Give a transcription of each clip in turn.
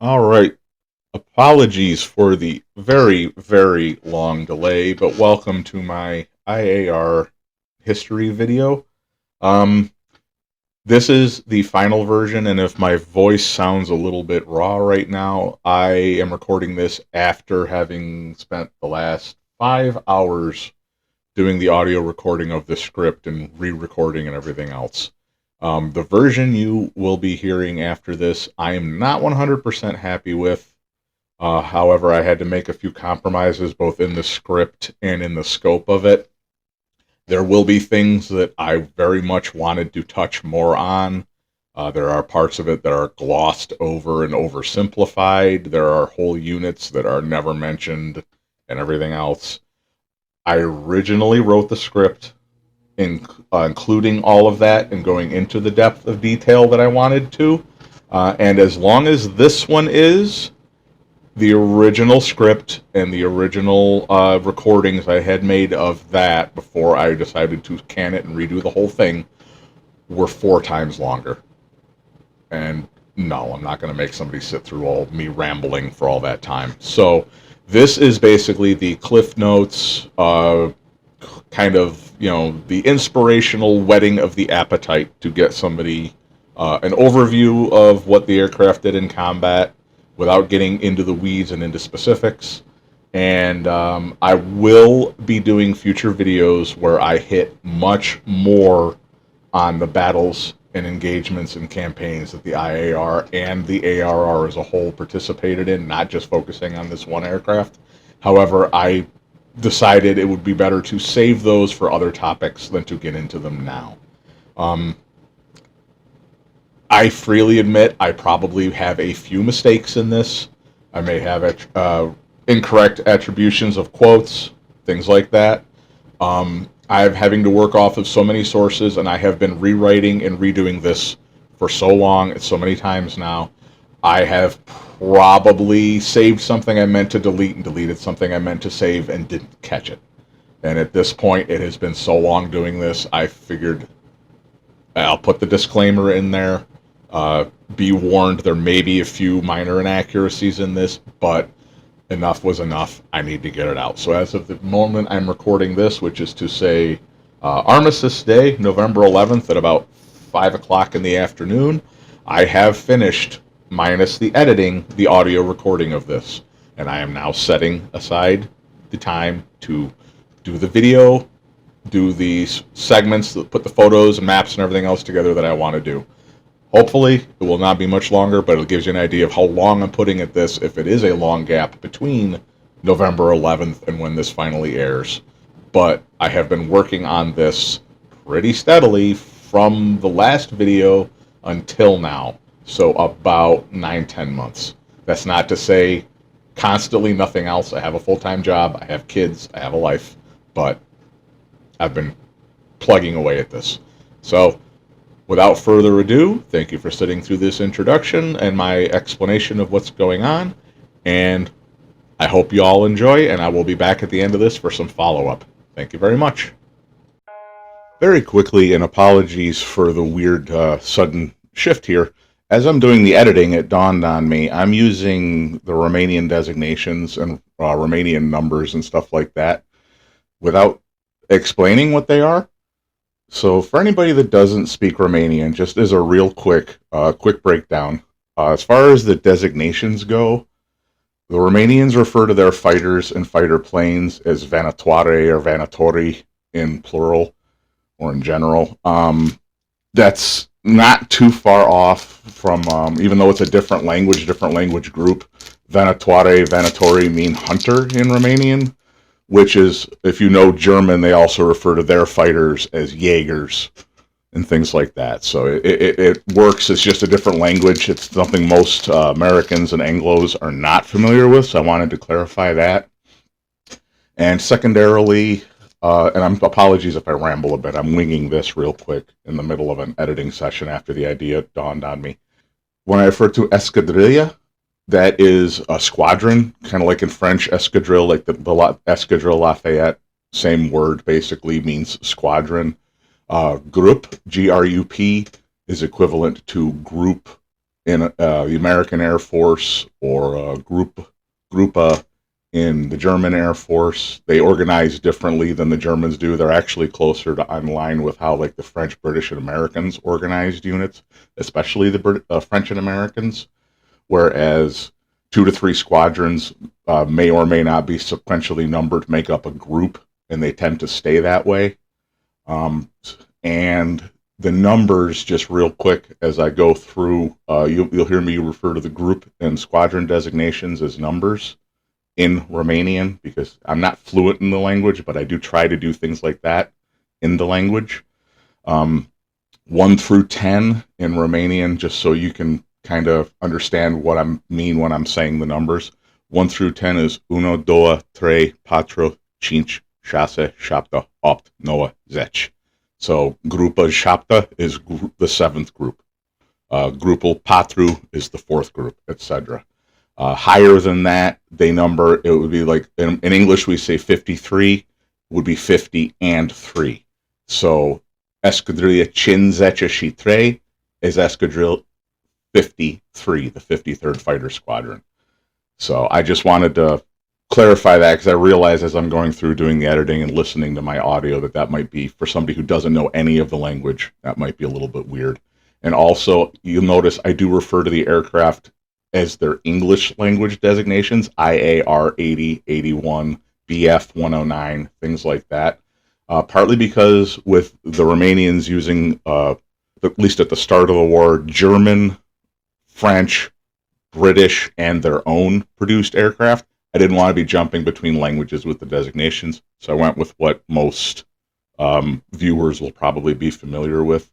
All right. Apologies for the very, very long delay, but welcome to my IAR history video. Um, this is the final version, and if my voice sounds a little bit raw right now, I am recording this after having spent the last 5 hours doing the audio recording of the script and re-recording and everything else. The version you will be hearing after this, I am not 100% happy with. However, I had to make a few compromises both in the script and in the scope of it. There will be things that I very much wanted to touch more on. There are parts of it that are glossed over and oversimplified. There are whole units that are never mentioned and everything else. I originally wrote the script including all of that and going into the depth of detail that I wanted to. And as long as this one is, the original script and the original recordings I had made of that before I decided to can it and redo the whole thing were 4 times longer. And no, I'm not going to make somebody sit through all me rambling for all that time. So this is basically the Cliff Notes, kind of, the inspirational whetting of the appetite to get somebody an overview of what the aircraft did in combat without getting into the weeds and into specifics. And I will be doing future videos where I hit much more on the battles and engagements and campaigns that the IAR and the ARR as a whole participated in, not just focusing on this one aircraft. However, I decided it would be better to save those for other topics than to get into them now. I freely admit I probably have a few mistakes in this. I may have incorrect attributions of quotes, things like that. I'm having to work off of so many sources, and I have been rewriting and redoing this for so long and so many times now. I have probably saved something I meant to delete and deleted something I meant to save and didn't catch it. And at this point, it has been so long doing this, I figured I'll put the disclaimer in there. Be warned, there may be a few minor inaccuracies in this, but enough was enough. I need to get it out. So as of the moment I'm recording this, which is to say Armistice Day, November 11th at about 5 o'clock in the afternoon, I have finished, minus the editing, the audio recording of this. And I am now setting aside the time to do the video, do these segments, put the photos and maps and everything else together that I want to do. Hopefully, it will not be much longer, but it gives you an idea of how long I'm putting at this if it is a long gap between November 11th and when this finally airs. But I have been working on this pretty steadily from the last video until now. So about 9-10 months. That's not to say constantly nothing else. I have a full-time job, I have kids, I have a life, but I've been plugging away at this. So without further ado, thank you for sitting through this introduction and my explanation of what's going on, and I hope you all enjoy, and I will be back at the end of this for some follow-up. Thank you very much. Very quickly, and apologies for the weird sudden shift here. As I'm doing the editing, it dawned on me I'm using the Romanian designations and Romanian numbers and stuff like that without explaining what they are. So for anybody that doesn't speak Romanian, just as a real quick breakdown, as far as the designations go, the Romanians refer to their fighters and fighter planes as vanatoare or vanatori in plural or in general. That's not too far off from, even though it's a different language group, vanatoare, vanatori mean hunter in Romanian, which is, if you know German, they also refer to their fighters as Jaegers and things like that. So it works. It's just a different language. It's something most Americans and Anglos are not familiar with, so I wanted to clarify that. And secondarily, and apologies if I ramble a bit, I'm winging this real quick in the middle of an editing session after the idea dawned on me. When I refer to escadrilla, that is a squadron, kind of like in French, escadrille, like the Escadrille Lafayette, same word basically means squadron. Group, G-R-U-P, is equivalent to group in the American Air Force or Gruppe in the German Air Force. They organize differently than the Germans do. They're actually closer to in line with how like the French, British, and Americans organized units, especially the French and Americans. Whereas 2 to 3 squadrons may or may not be sequentially numbered, make up a group, and they tend to stay that way. And the numbers, just real quick, as I go through, you'll hear me refer to the group and squadron designations as numbers in Romanian, because I'm not fluent in the language, but I do try to do things like that in the language. 1 through 10 in Romanian, just so you can kind of understand what I mean when I'm saying the numbers. 1 through 10 is 1, 2, 3, 4, 5, 6, 7, 8, 9, 10. So Grupa 7 is the 7th group. Grupul 4 is the 4th group, etc. Higher than that, they number, it would be like, in English we say 53, would be 50 and 3. So Escadrilla 53 is Escadrille 53, the 53rd Fighter Squadron. So I just wanted to clarify that, because I realize as I'm going through doing the editing and listening to my audio that might be, for somebody who doesn't know any of the language, that might be a little bit weird. And also, you'll notice I do refer to the aircraft as their English language designations, IAR-80, 81, BF-109, things like that. Partly because with the Romanians using, at least at the start of the war, German, French, British, and their own produced aircraft, I didn't want to be jumping between languages with the designations, so I went with what most viewers will probably be familiar with.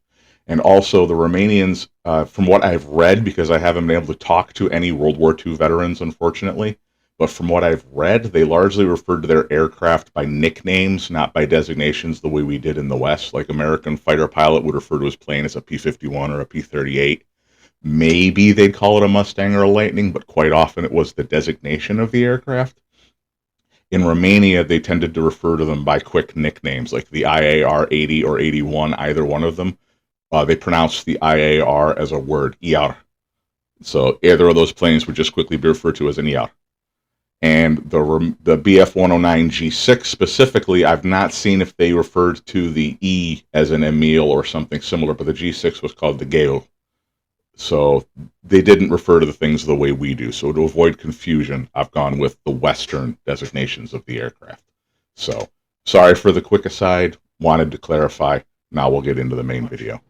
And also the Romanians, from what I've read, because I haven't been able to talk to any World War II veterans, unfortunately, but from what I've read, they largely referred to their aircraft by nicknames, not by designations the way we did in the West. Like American fighter pilot would refer to his plane as a P-51 or a P-38. Maybe they'd call it a Mustang or a Lightning, but quite often it was the designation of the aircraft. In Romania, they tended to refer to them by quick nicknames, like the IAR-80 or 81, either one of them. They pronounce the IAR as a word, IAR. So either of those planes would just quickly be referred to as an IAR. And the BF-109 G6 specifically, I've not seen if they referred to the E as an Emil or something similar, but the G6 was called the Gale. So they didn't refer to the things the way we do. So to avoid confusion, I've gone with the Western designations of the aircraft. So sorry for the quick aside, wanted to clarify. Now we'll get into the main video.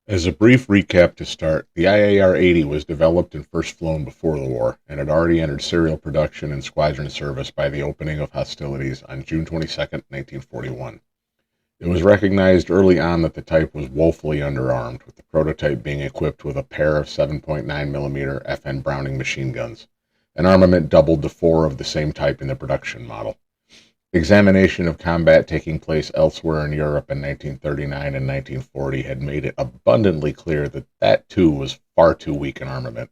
As a brief recap to start, the IAR-80 was developed and first flown before the war, and had already entered serial production and squadron service by the opening of hostilities on June 22, 1941. It was recognized early on that the type was woefully underarmed, with the prototype being equipped with a pair of 7.9mm FN Browning machine guns. An armament doubled to 4 of the same type in the production model. Examination of combat taking place elsewhere in Europe in 1939 and 1940 had made it abundantly clear that that too was far too weak an armament.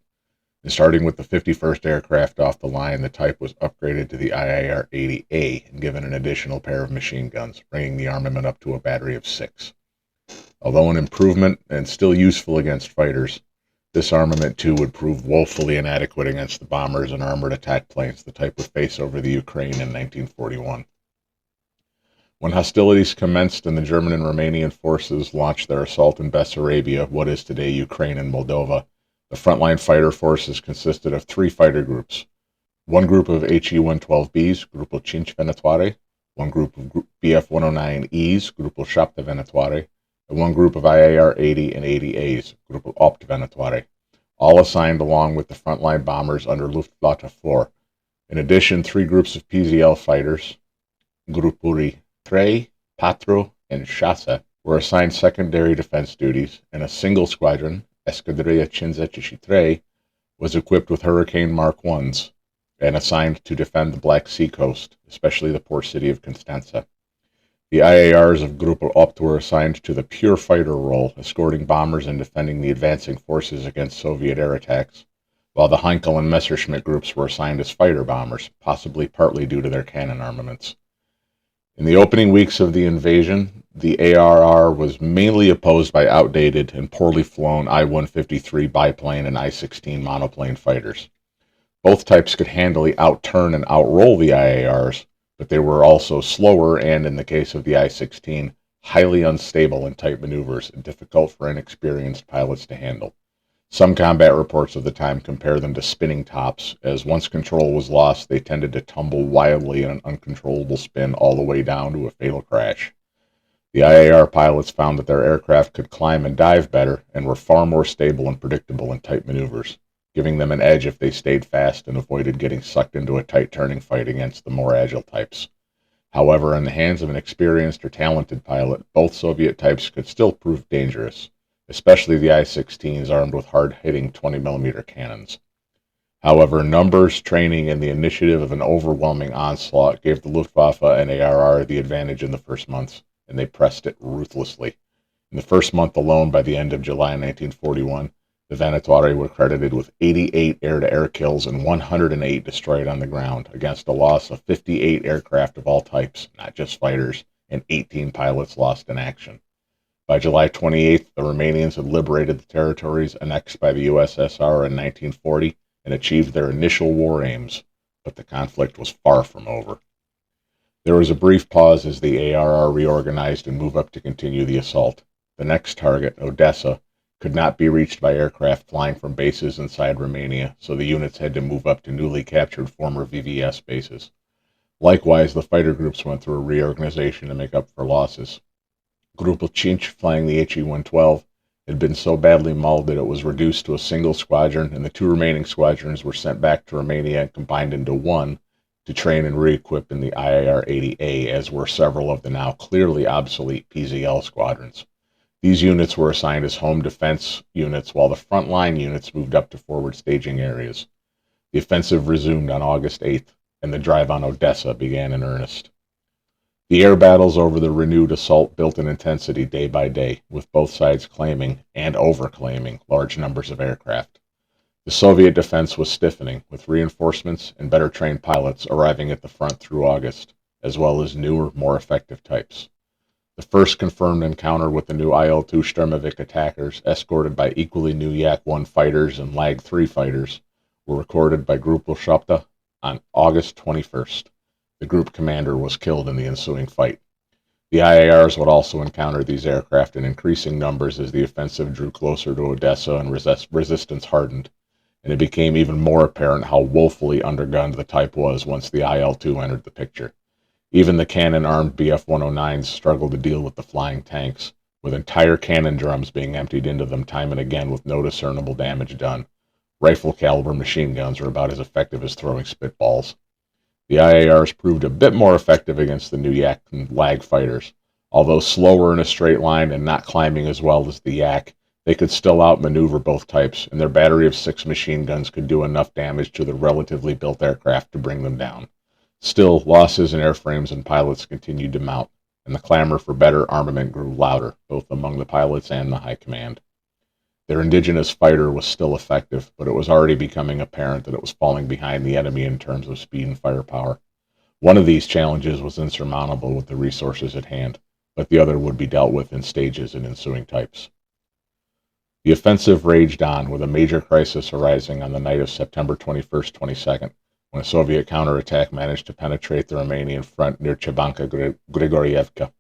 And starting with the 51st aircraft off the line, the type was upgraded to the IAR-80A and given an additional pair of machine guns, bringing the armament up to a battery of 6. Although an improvement and still useful against fighters, this armament too would prove woefully inadequate against the bombers and armored attack planes the type would face over the Ukraine in 1941. When hostilities commenced and the German and Romanian forces launched their assault in Bessarabia, what is today Ukraine and Moldova, the frontline fighter forces consisted of 3 fighter groups. One group of HE-112Bs, Grupul 5 Venetoare, one group of BF-109Es, Grupul 7 Venetoare, and one group of IAR-80 and 80As, Grupul 8 Venetoare, all assigned along with the frontline bombers under Luftwaffe 4. In addition, 3 groups of PZL fighters, Grupuri 3, 4, and 6, were assigned secondary defense duties, and a single squadron, Escadrilla 53, was equipped with Hurricane Mark 1s and assigned to defend the Black Sea coast, especially the port city of Constanța. The IARs of Grupul 8 were assigned to the pure fighter role, escorting bombers and defending the advancing forces against Soviet air attacks, while the Heinkel and Messerschmitt groups were assigned as fighter bombers, possibly partly due to their cannon armaments. In the opening weeks of the invasion, the ARR was mainly opposed by outdated and poorly flown I-153 biplane and I-16 monoplane fighters. Both types could handily outturn and outroll the IARs, but they were also slower and, in the case of the I-16, highly unstable in tight maneuvers and difficult for inexperienced pilots to handle. Some combat reports of the time compare them to spinning tops, as once control was lost, they tended to tumble wildly in an uncontrollable spin all the way down to a fatal crash. The IAR pilots found that their aircraft could climb and dive better and were far more stable and predictable in tight maneuvers, giving them an edge if they stayed fast and avoided getting sucked into a tight turning fight against the more agile types. However, in the hands of an experienced or talented pilot, both Soviet types could still prove dangerous, especially the I-16s armed with hard-hitting 20mm cannons. However, numbers, training, and the initiative of an overwhelming onslaught gave the Luftwaffe and ARR the advantage in the first months, and they pressed it ruthlessly. In the first month alone, by the end of July 1941, the Venatori were credited with 88 air-to-air kills and 108 destroyed on the ground, against a loss of 58 aircraft of all types, not just fighters, and 18 pilots lost in action. By July 28th, the Romanians had liberated the territories annexed by the USSR in 1940 and achieved their initial war aims, but the conflict was far from over. There was a brief pause as the ARR reorganized and moved up to continue the assault. The next target, Odessa, could not be reached by aircraft flying from bases inside Romania, so the units had to move up to newly captured former VVS bases. Likewise, the fighter groups went through a reorganization to make up for losses. Grupul 5, flying the HE-112, had been so badly mauled that it was reduced to a single squadron, and the two remaining squadrons were sent back to Romania and combined into one to train and re-equip in the IAR-80A, as were several of the now clearly obsolete PZL squadrons. These units were assigned as home defense units, while the front-line units moved up to forward staging areas. The offensive resumed on August 8th, and the drive on Odessa began in earnest. The air battles over the renewed assault built in intensity day by day, with both sides claiming and overclaiming large numbers of aircraft. The Soviet defense was stiffening, with reinforcements and better trained pilots arriving at the front through August, as well as newer, more effective types. The first confirmed encounter with the new IL-2 Sturmovik attackers, escorted by equally new Yak-1 fighters and Lag-3 fighters, were recorded by Grupul 7 on August 21st. The group commander was killed in the ensuing fight. The IARs would also encounter these aircraft in increasing numbers as the offensive drew closer to Odessa and resistance hardened, and it became even more apparent how woefully undergunned the type was once the IL-2 entered the picture. Even the cannon-armed Bf-109s struggled to deal with the flying tanks, with entire cannon drums being emptied into them time and again with no discernible damage done. Rifle-caliber machine guns were about as effective as throwing spitballs. The IARs proved a bit more effective against the new Yak and Lag fighters. Although slower in a straight line and not climbing as well as the Yak, they could still outmaneuver both types, and their battery of 6 machine guns could do enough damage to the relatively built aircraft to bring them down. Still, losses in airframes and pilots continued to mount, and the clamor for better armament grew louder, both among the pilots and the high command. Their indigenous fighter was still effective, but it was already becoming apparent that it was falling behind the enemy in terms of speed and firepower. One of these challenges was insurmountable with the resources at hand, but the other would be dealt with in stages and ensuing types. The offensive raged on, with a major crisis arising on the night of September 21st, 22nd, when a Soviet counterattack managed to penetrate the Romanian front near Chebanka-Grigorievka.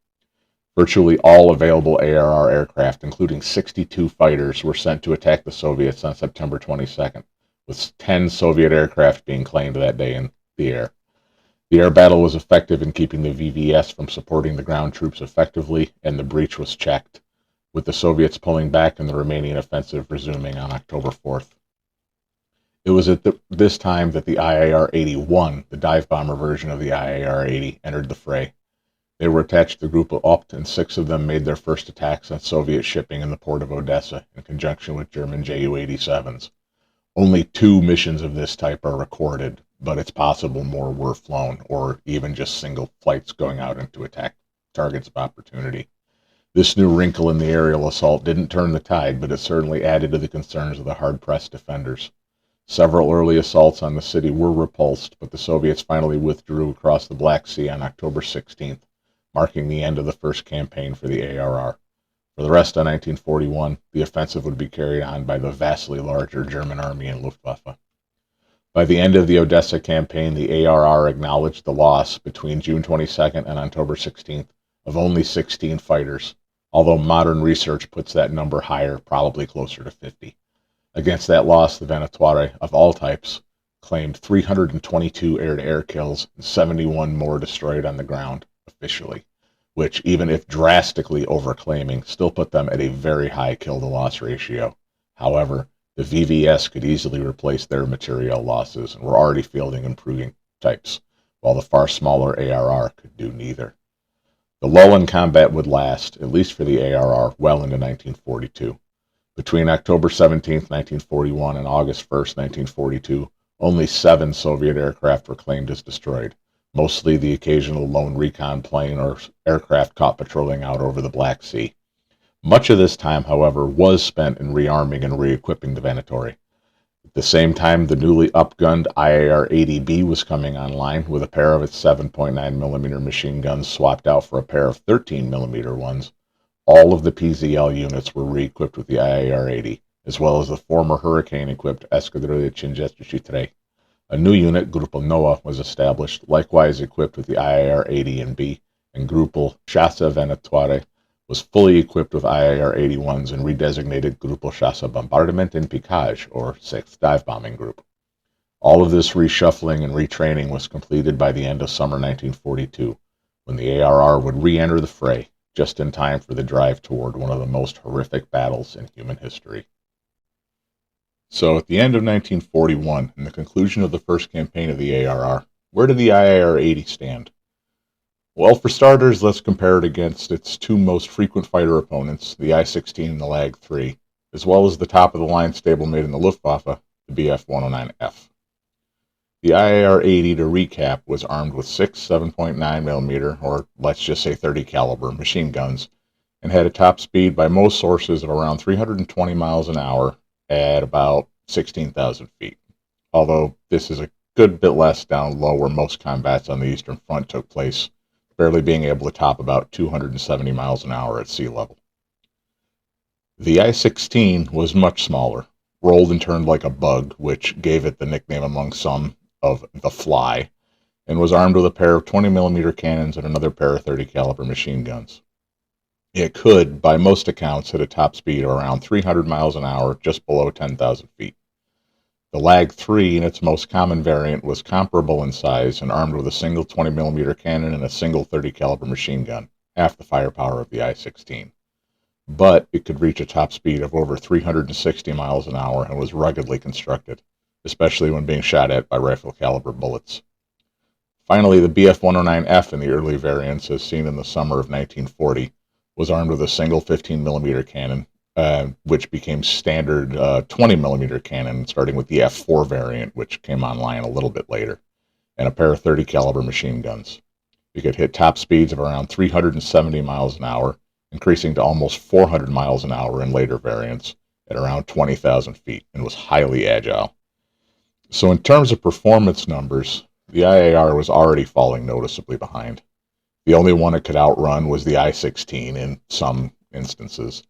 Virtually all available ARR aircraft, including 62 fighters, were sent to attack the Soviets on September 22nd, with 10 Soviet aircraft being claimed that day in the air. The air battle was effective in keeping the VVS from supporting the ground troops effectively, and the breach was checked, with the Soviets pulling back and the Romanian offensive resuming on October 4th. It was at this time that the IAR-81, the dive bomber version of the IAR-80, entered the fray. They were attached to the Grupul 8, and 6 of them made their first attacks on Soviet shipping in the port of Odessa in conjunction with German Ju-87s. Only 2 missions of this type are recorded, but it's possible more were flown, or even just single flights going out into attack targets of opportunity. This new wrinkle in the aerial assault didn't turn the tide, but it certainly added to the concerns of the hard-pressed defenders. Several early assaults on the city were repulsed, but the Soviets finally withdrew across the Black Sea on October 16th, marking the end of the first campaign for the ARR. For the rest of 1941, the offensive would be carried on by the vastly larger German Army and Luftwaffe. By the end of the Odessa campaign, the ARR acknowledged the loss between June 22nd and October 16th of only 16 fighters, although modern research puts that number higher, probably closer to 50. Against that loss, the Venatore, of all types, claimed 322 air-to-air kills and 71 more destroyed on the ground, officially, which, even if drastically overclaiming, still put them at a very high kill-to-loss ratio. However, the VVS could easily replace their material losses and were already fielding improving types, while the far smaller ARR could do neither. The lull in combat would last, at least for the ARR, well into 1942. Between October 17, 1941 and August 1, 1942, only 7 Soviet aircraft were claimed as destroyed, mostly the occasional lone recon plane or aircraft caught patrolling out over the Black Sea. Much of this time, however, was spent in rearming and re-equipping the Venatore. At the same time, the newly upgunned IAR-80B was coming online, with a pair of its 7.9mm machine guns swapped out for a pair of 13mm ones. All of the PZL units were re-equipped with the IAR-80, as well as the former Hurricane-equipped Escadrilla Cinquecento. A new unit, Gruppo Noah, was established, likewise equipped with the IAR-80 and B, and Gruppo Chassa Venatore was fully equipped with IAR-81s and redesignated Gruppo Chassa Bombardment and Piquage, or 6th Dive Bombing Group. All of this reshuffling and retraining was completed by the end of summer 1942, when the ARR would re-enter the fray, just in time for the drive toward one of the most horrific battles in human history. So, at the end of 1941, and the conclusion of the first campaign of the ARR, where did the IAR-80 stand? Well, for starters, let's compare it against its two most frequent fighter opponents, the I-16 and the Lag-3, as well as the top-of-the-line stablemate in the Luftwaffe, the Bf-109F. The IAR-80, to recap, was armed with 6 7.9mm, or let's just say 30 caliber, machine guns, and had a top speed by most sources of around 320 miles an hour at about 16,000 feet, although this is a good bit less down low where most combats on the Eastern Front took place, barely being able to top about 270 miles an hour at sea level. The I-16 was much smaller, rolled and turned like a bug, which gave it the nickname among some of the Fly, and was armed with a pair of 20mm cannons and another pair of 30 caliber machine guns. It could, by most accounts, hit a top speed of around 300 miles an hour, just below 10,000 feet. The Lag-3, in its most common variant, was comparable in size and armed with a single 20mm cannon and a single 30 caliber machine gun, half the firepower of the I-16. But it could reach a top speed of over 360 miles an hour and was ruggedly constructed, especially when being shot at by rifle caliber bullets. Finally, the Bf-109F in the early variants, as seen in the summer of 1940, was armed with a single 15mm cannon, which became standard 20mm cannon, starting with the F4 variant, which came online a little bit later, and a pair of 30 caliber machine guns. It could hit top speeds of around 370 miles an hour, increasing to almost 400 miles an hour in later variants at around 20,000 feet, and was highly agile. So in terms of performance numbers, the IAR was already falling noticeably behind. The only one it could outrun was the I-16 in some instances,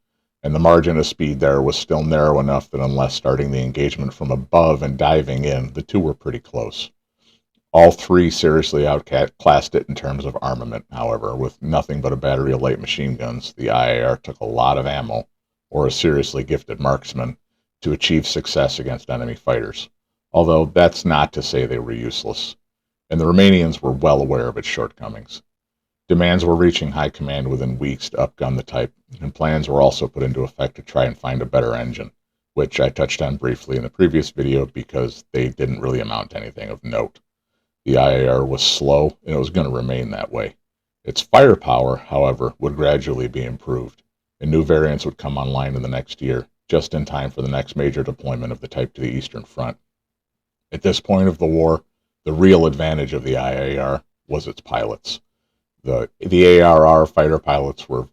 and the margin of speed there was still narrow enough that unless starting the engagement from above and diving in, the two were pretty close. All three seriously outclassed it in terms of armament, however. With nothing but a battery of light machine guns, the IAR took a lot of ammo, or a seriously gifted marksman, to achieve success against enemy fighters, although that's not to say they were useless, and the Romanians were well aware of its shortcomings. Demands were reaching high command within weeks to upgun the type, and plans were also put into effect to try and find a better engine, which I touched on briefly in the previous video because they didn't really amount to anything of note. The IAR was slow, and it was going to remain that way. Its firepower, however, would gradually be improved, and new variants would come online in the next year, just in time for the next major deployment of the type to the Eastern Front. At this point of the war, the real advantage of the IAR was its pilots. The ARR fighter pilots were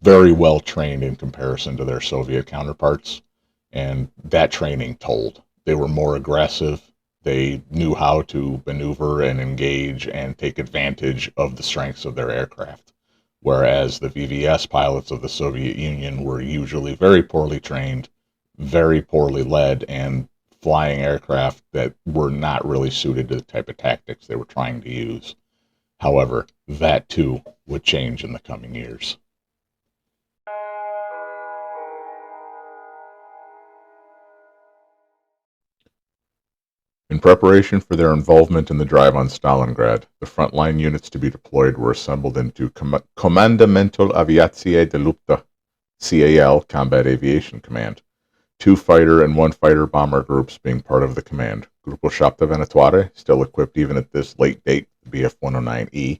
very well trained in comparison to their Soviet counterparts, and that training told. They were more aggressive. They knew how to maneuver and engage and take advantage of the strengths of their aircraft. whereas the VVS pilots of the Soviet Union were usually very poorly trained, very poorly led, and flying aircraft that were not really suited to the type of tactics they were trying to use. However, that too would change in the coming years. In preparation for their involvement in the drive on Stalingrad, the frontline units to be deployed were assembled into Comandamentul Aviației de Luptă (CAL) Combat Aviation Command, 2 fighter and 1 fighter bomber groups being part of the command. Grupul 7 Venetoare, still equipped even at this late date, the Bf-109E.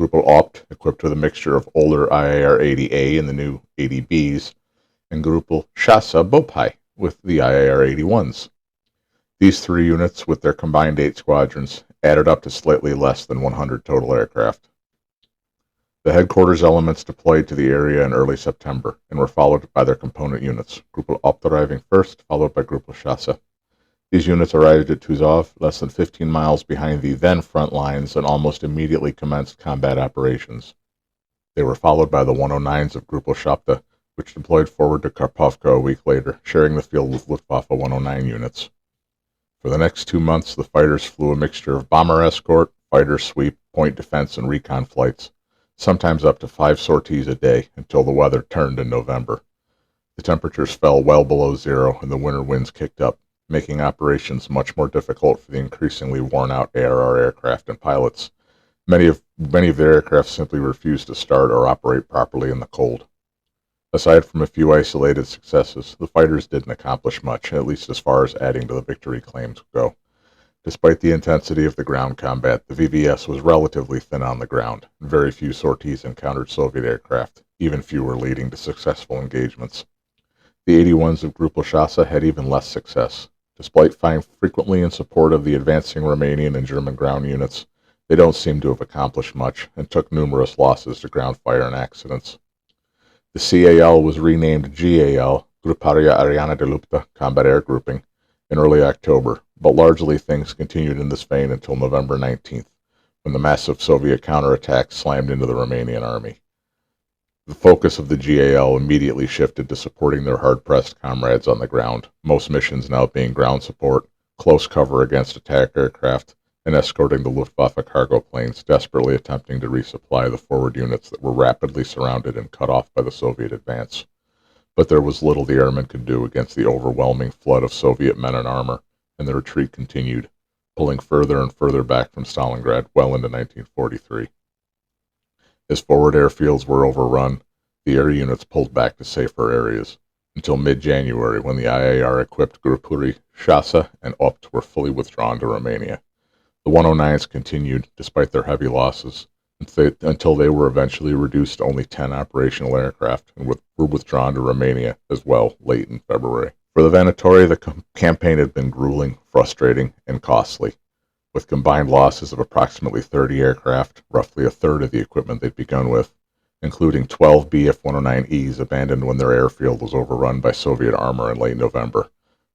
Grupul 8, equipped with a mixture of older IAR-80A and the new 80Bs. And Grupul 6 Bopai, with the IAR-81s. These 3 units, with their combined 8 squadrons, added up to slightly less than 100 total aircraft. The headquarters elements deployed to the area in early September and were followed by their component units, Grupul 8 arriving first, followed by Grupul 6. These units arrived at Tuzov, less than 15 miles behind the then front lines, and almost immediately commenced combat operations. They were followed by the 109s of Grupul 7, which deployed forward to Karpovka a week later, sharing the field with Luftwaffe 109 units. For the next 2 months, the fighters flew a mixture of bomber escort, fighter sweep, point defense, and recon flights, sometimes up to 5 sorties a day until the weather turned in November. The temperatures fell well below zero and the winter winds kicked up, making operations much more difficult for the increasingly worn-out ARR aircraft and pilots. Many of their aircraft simply refused to start or operate properly in the cold. Aside from a few isolated successes, the fighters didn't accomplish much, at least as far as adding to the victory claims go. Despite the intensity of the ground combat, the VVS was relatively thin on the ground, and very few sorties encountered Soviet aircraft, even fewer leading to successful engagements. The 81s of Grupul 6 had even less success. Despite fighting frequently in support of the advancing Romanian and German ground units, they don't seem to have accomplished much and took numerous losses to ground fire and accidents. The CAL was renamed GAL, Gruparia Ariana de Lupta Combat Air Grouping, in early October, but largely things continued in this vein until November 19th, when the massive Soviet counterattack slammed into the Romanian army. The focus of the GAL immediately shifted to supporting their hard-pressed comrades on the ground, most missions now being ground support, close cover against attack aircraft, and escorting the Luftwaffe cargo planes desperately attempting to resupply the forward units that were rapidly surrounded and cut off by the Soviet advance. But there was little the airmen could do against the overwhelming flood of Soviet men in armor, and the retreat continued, pulling further and further back from Stalingrad well into 1943. As forward airfields were overrun, the air units pulled back to safer areas, until mid-January when the IAR-equipped Grupuri, 6, and 8 were fully withdrawn to Romania. The 109s continued, despite their heavy losses, until they were eventually reduced to only 10 operational aircraft and were withdrawn to Romania as well late in February. For the Venetoare, the campaign had been grueling, frustrating, and costly, with combined losses of approximately 30 aircraft, roughly a third of the equipment they'd begun with, including 12 Bf-109Es abandoned when their airfield was overrun by Soviet armor in late November,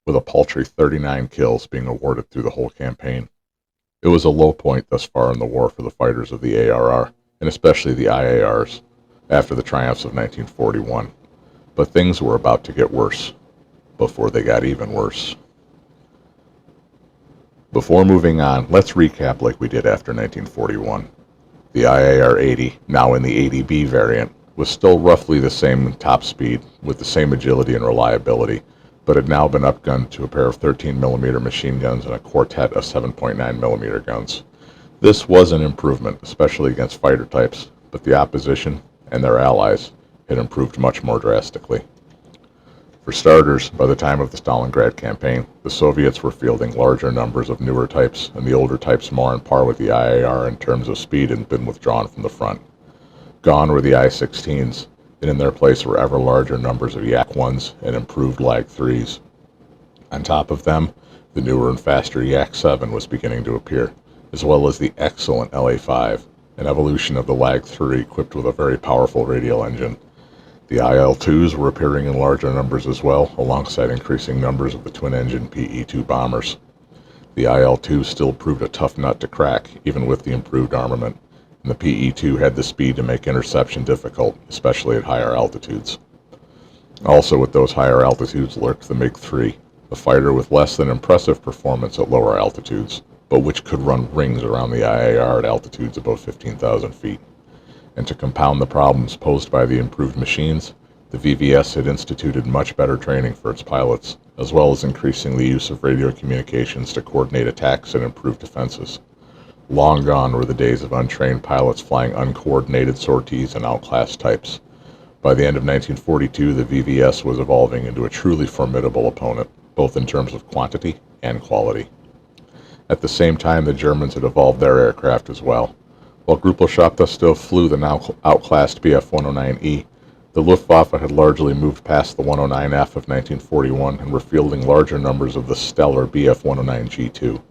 with a paltry 39 kills being awarded through the whole campaign. It was a low point thus far in the war for the fighters of the ARR, and especially the IARs, after the triumphs of 1941. But things were about to get worse, before they got even worse. Before moving on, let's recap like we did after 1941. The IAR-80, now in the 80B variant, was still roughly the same top speed, with the same agility and reliability, but had now been upgunned to a pair of 13mm machine guns and a quartet of 7.9mm guns. This was an improvement, especially against fighter types, but the opposition and their allies had improved much more drastically. For starters, by the time of the Stalingrad campaign, the Soviets were fielding larger numbers of newer types, and the older types more on par with the IAR in terms of speed had been withdrawn from the front. Gone were the I-16s, and in their place were ever larger numbers of Yak-1s and improved Lag-3s. On top of them, the newer and faster Yak-7 was beginning to appear, as well as the excellent LA-5, an evolution of the Lag-3 equipped with a very powerful radial engine. The IL-2s were appearing in larger numbers as well, alongside increasing numbers of the twin-engine PE-2 bombers. The IL-2 still proved a tough nut to crack, even with the improved armament, and the PE-2 had the speed to make interception difficult, especially at higher altitudes. Also at those higher altitudes lurked the MiG-3, a fighter with less than impressive performance at lower altitudes, but which could run rings around the IAR at altitudes above 15,000 feet. And to compound the problems posed by the improved machines, the VVS had instituted much better training for its pilots, as well as increasing the use of radio communications to coordinate attacks and improve defenses. Long gone were the days of untrained pilots flying uncoordinated sorties and outclassed types. By the end of 1942, the VVS was evolving into a truly formidable opponent, both in terms of quantity and quality. At the same time, the Germans had evolved their aircraft as well. While Gruppelschafte still flew the now outclassed Bf-109E, the Luftwaffe had largely moved past the 109F of 1941 and were fielding larger numbers of the stellar Bf-109G2,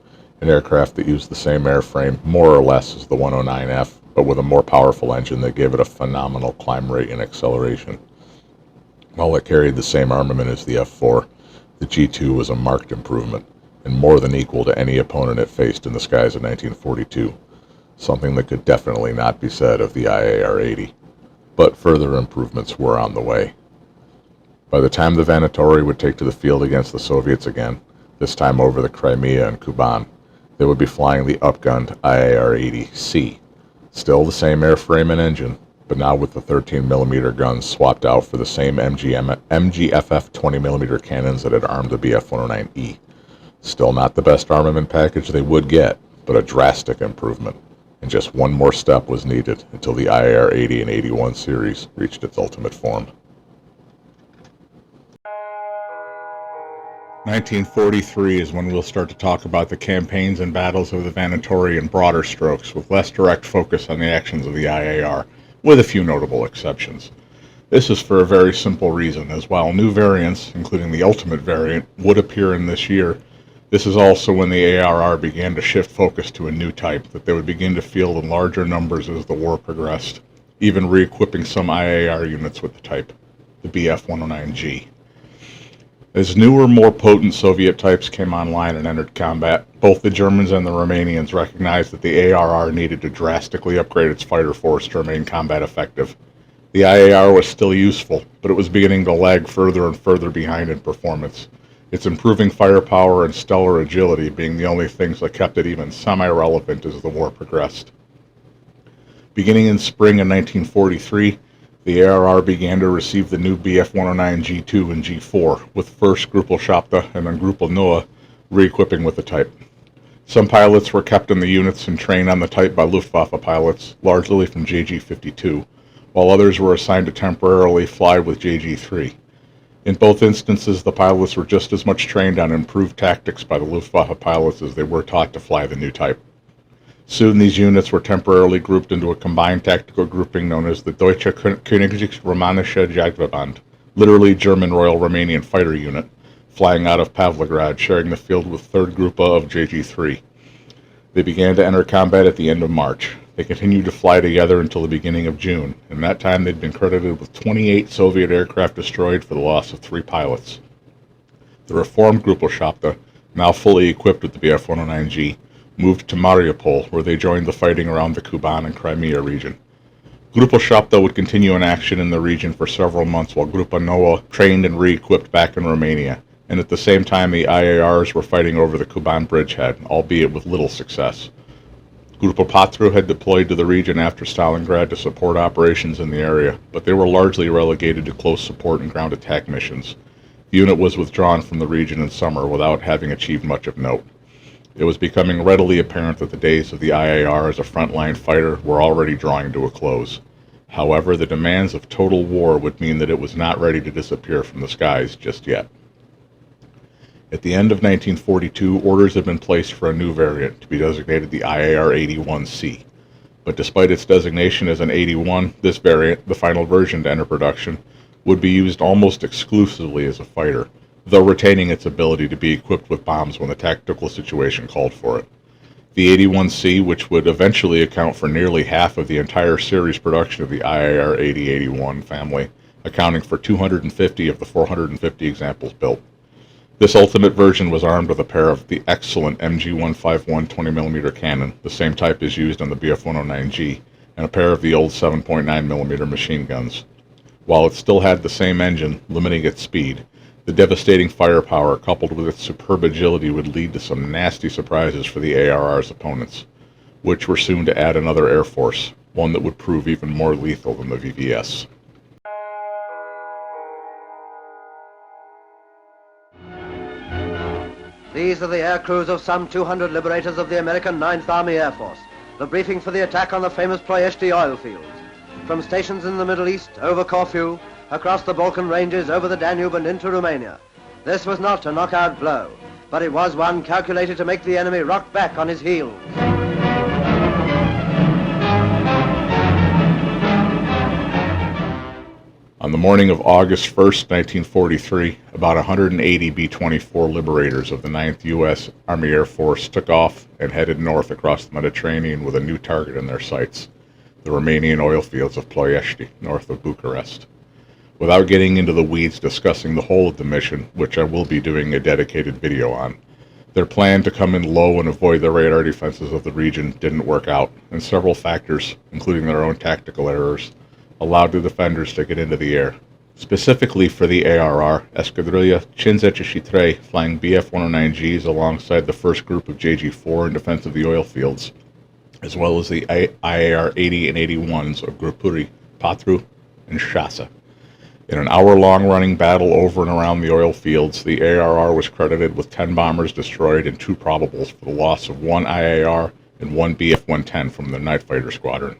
an aircraft that used the same airframe more or less as the 109F, but with a more powerful engine that gave it a phenomenal climb rate and acceleration. While it carried the same armament as the F-4, the G2 was a marked improvement, and more than equal to any opponent it faced in the skies of 1942, something that could definitely not be said of the IAR-80. But further improvements were on the way. By the time the Venatori would take to the field against the Soviets again, this time over the Crimea and Kuban, they would be flying the upgunned IAR-80C, still the same airframe and engine, but now with the 13mm guns swapped out for the same MGFF 20mm cannons that had armed the Bf-109E. Still not the best armament package they would get, but a drastic improvement. And just one more step was needed until the IAR-80 and 81 series reached its ultimate form. 1943 is when we'll start to talk about the campaigns and battles of the Venatori in broader strokes, with less direct focus on the actions of the IAR, with a few notable exceptions. This is for a very simple reason, as while new variants, including the ultimate variant, would appear in this year, this is also when the ARR began to shift focus to a new type that they would begin to field in larger numbers as the war progressed, even re-equipping some IAR units with the type, the Bf-109G. As newer, more potent Soviet types came online and entered combat, both the Germans and the Romanians recognized that the ARR needed to drastically upgrade its fighter force to remain combat effective. The IAR was still useful, but it was beginning to lag further and further behind in performance, its improving firepower and stellar agility being the only things that kept it even semi-relevant as the war progressed. Beginning in spring of 1943, the ARR began to receive the new Bf-109 G2 and G4, with first Gruppelschafte and then Gruppe Noah re-equipping with the type. Some pilots were kept in the units and trained on the type by Luftwaffe pilots, largely from JG-52, while others were assigned to temporarily fly with JG-3. In both instances, the pilots were just as much trained on improved tactics by the Luftwaffe pilots as they were taught to fly the new type. Soon these units were temporarily grouped into a combined tactical grouping known as the Deutsche Königlich Romanische Jagdverband, literally German Royal Romanian Fighter Unit, flying out of Pavlograd, sharing the field with 3rd Gruppe of JG-3. They began to enter combat at the end of March. They continued to fly together until the beginning of June, and that time they'd been credited with 28 Soviet aircraft destroyed for the loss of 3 pilots. The reformed Gruppelschafte, now fully equipped with the Bf-109G, moved to Mariupol, where they joined the fighting around the Kuban and Crimea region. Gruppelschafte would continue in action in the region for several months while Gruppe Noah trained and re-equipped back in Romania, and at the same time the IARs were fighting over the Kuban bridgehead, albeit with little success. Gruppe Patru had deployed to the region after Stalingrad to support operations in the area, but they were largely relegated to close support and ground attack missions. The unit was withdrawn from the region in summer without having achieved much of note. It was becoming readily apparent that the days of the IAR as a frontline fighter were already drawing to a close. However, the demands of total war would mean that it was not ready to disappear from the skies just yet. At the end of 1942, orders had been placed for a new variant to be designated the IAR-81C. But despite its designation as an 81, this variant, the final version to enter production, would be used almost exclusively as a fighter, though retaining its ability to be equipped with bombs when the tactical situation called for it. The 81C, which would eventually account for nearly half of the entire series production of the IAR-80-81 family, accounting for 250 of the 450 examples built. This ultimate version was armed with a pair of the excellent MG-151 20mm cannon, the same type as used on the Bf-109G, and a pair of the old 7.9mm machine guns. While it still had the same engine, limiting its speed, the devastating firepower coupled with its superb agility would lead to some nasty surprises for the ARR's opponents, which were soon to add another air force, one that would prove even more lethal than the VVS. These are the air crews of some 200 liberators of the American 9th Army Air Force. The briefing for the attack on the famous Ploiești oil fields. From stations in the Middle East, over Corfu, across the Balkan ranges, over the Danube and into Romania. This was not a knockout blow, but it was one calculated to make the enemy rock back on his heels. On the morning of August 1st, 1943, about 180 B-24 Liberators of the 9th U.S. Army Air Force took off and headed north across the Mediterranean with a new target in their sights, the Romanian oil fields of Ploiești, north of Bucharest. Without getting into the weeds discussing the whole of the mission, which I will be doing a dedicated video on, their plan to come in low and avoid the radar defenses of the region didn't work out, and several factors, including their own tactical errors, allowed the defenders to get into the air. Specifically for the ARR, Escadrilla 53 flying Bf-109Gs alongside the first group of JG-4 in defense of the oil fields, as well as the IAR-80 and 81s of Grupuri, Patru, and Șase. In an hour-long running battle over and around the oil fields, the ARR was credited with 10 bombers destroyed and 2 probables for the loss of 1 IAR and 1 Bf-110 from the night fighter squadron,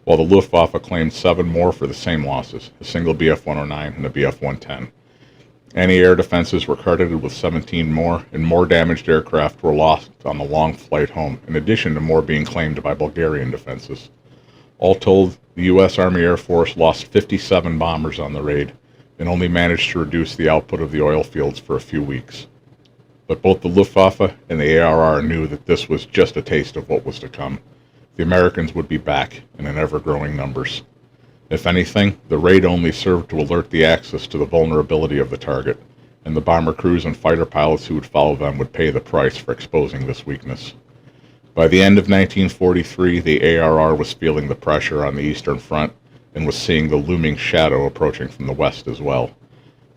while the Luftwaffe claimed 7 more for the same losses, a single Bf-109 and a Bf-110. Anti-air defenses were credited with 17 more, and more damaged aircraft were lost on the long flight home, in addition to more being claimed by Bulgarian defenses. All told, the U.S. Army Air Force lost 57 bombers on the raid, and only managed to reduce the output of the oil fields for a few weeks. But both the Luftwaffe and the ARR knew that this was just a taste of what was to come. The Americans would be back, and in ever-growing numbers. If anything, the raid only served to alert the Axis to the vulnerability of the target, and the bomber crews and fighter pilots who would follow them would pay the price for exposing this weakness. By the end of 1943, the ARR was feeling the pressure on the Eastern Front, and was seeing the looming shadow approaching from the west as well.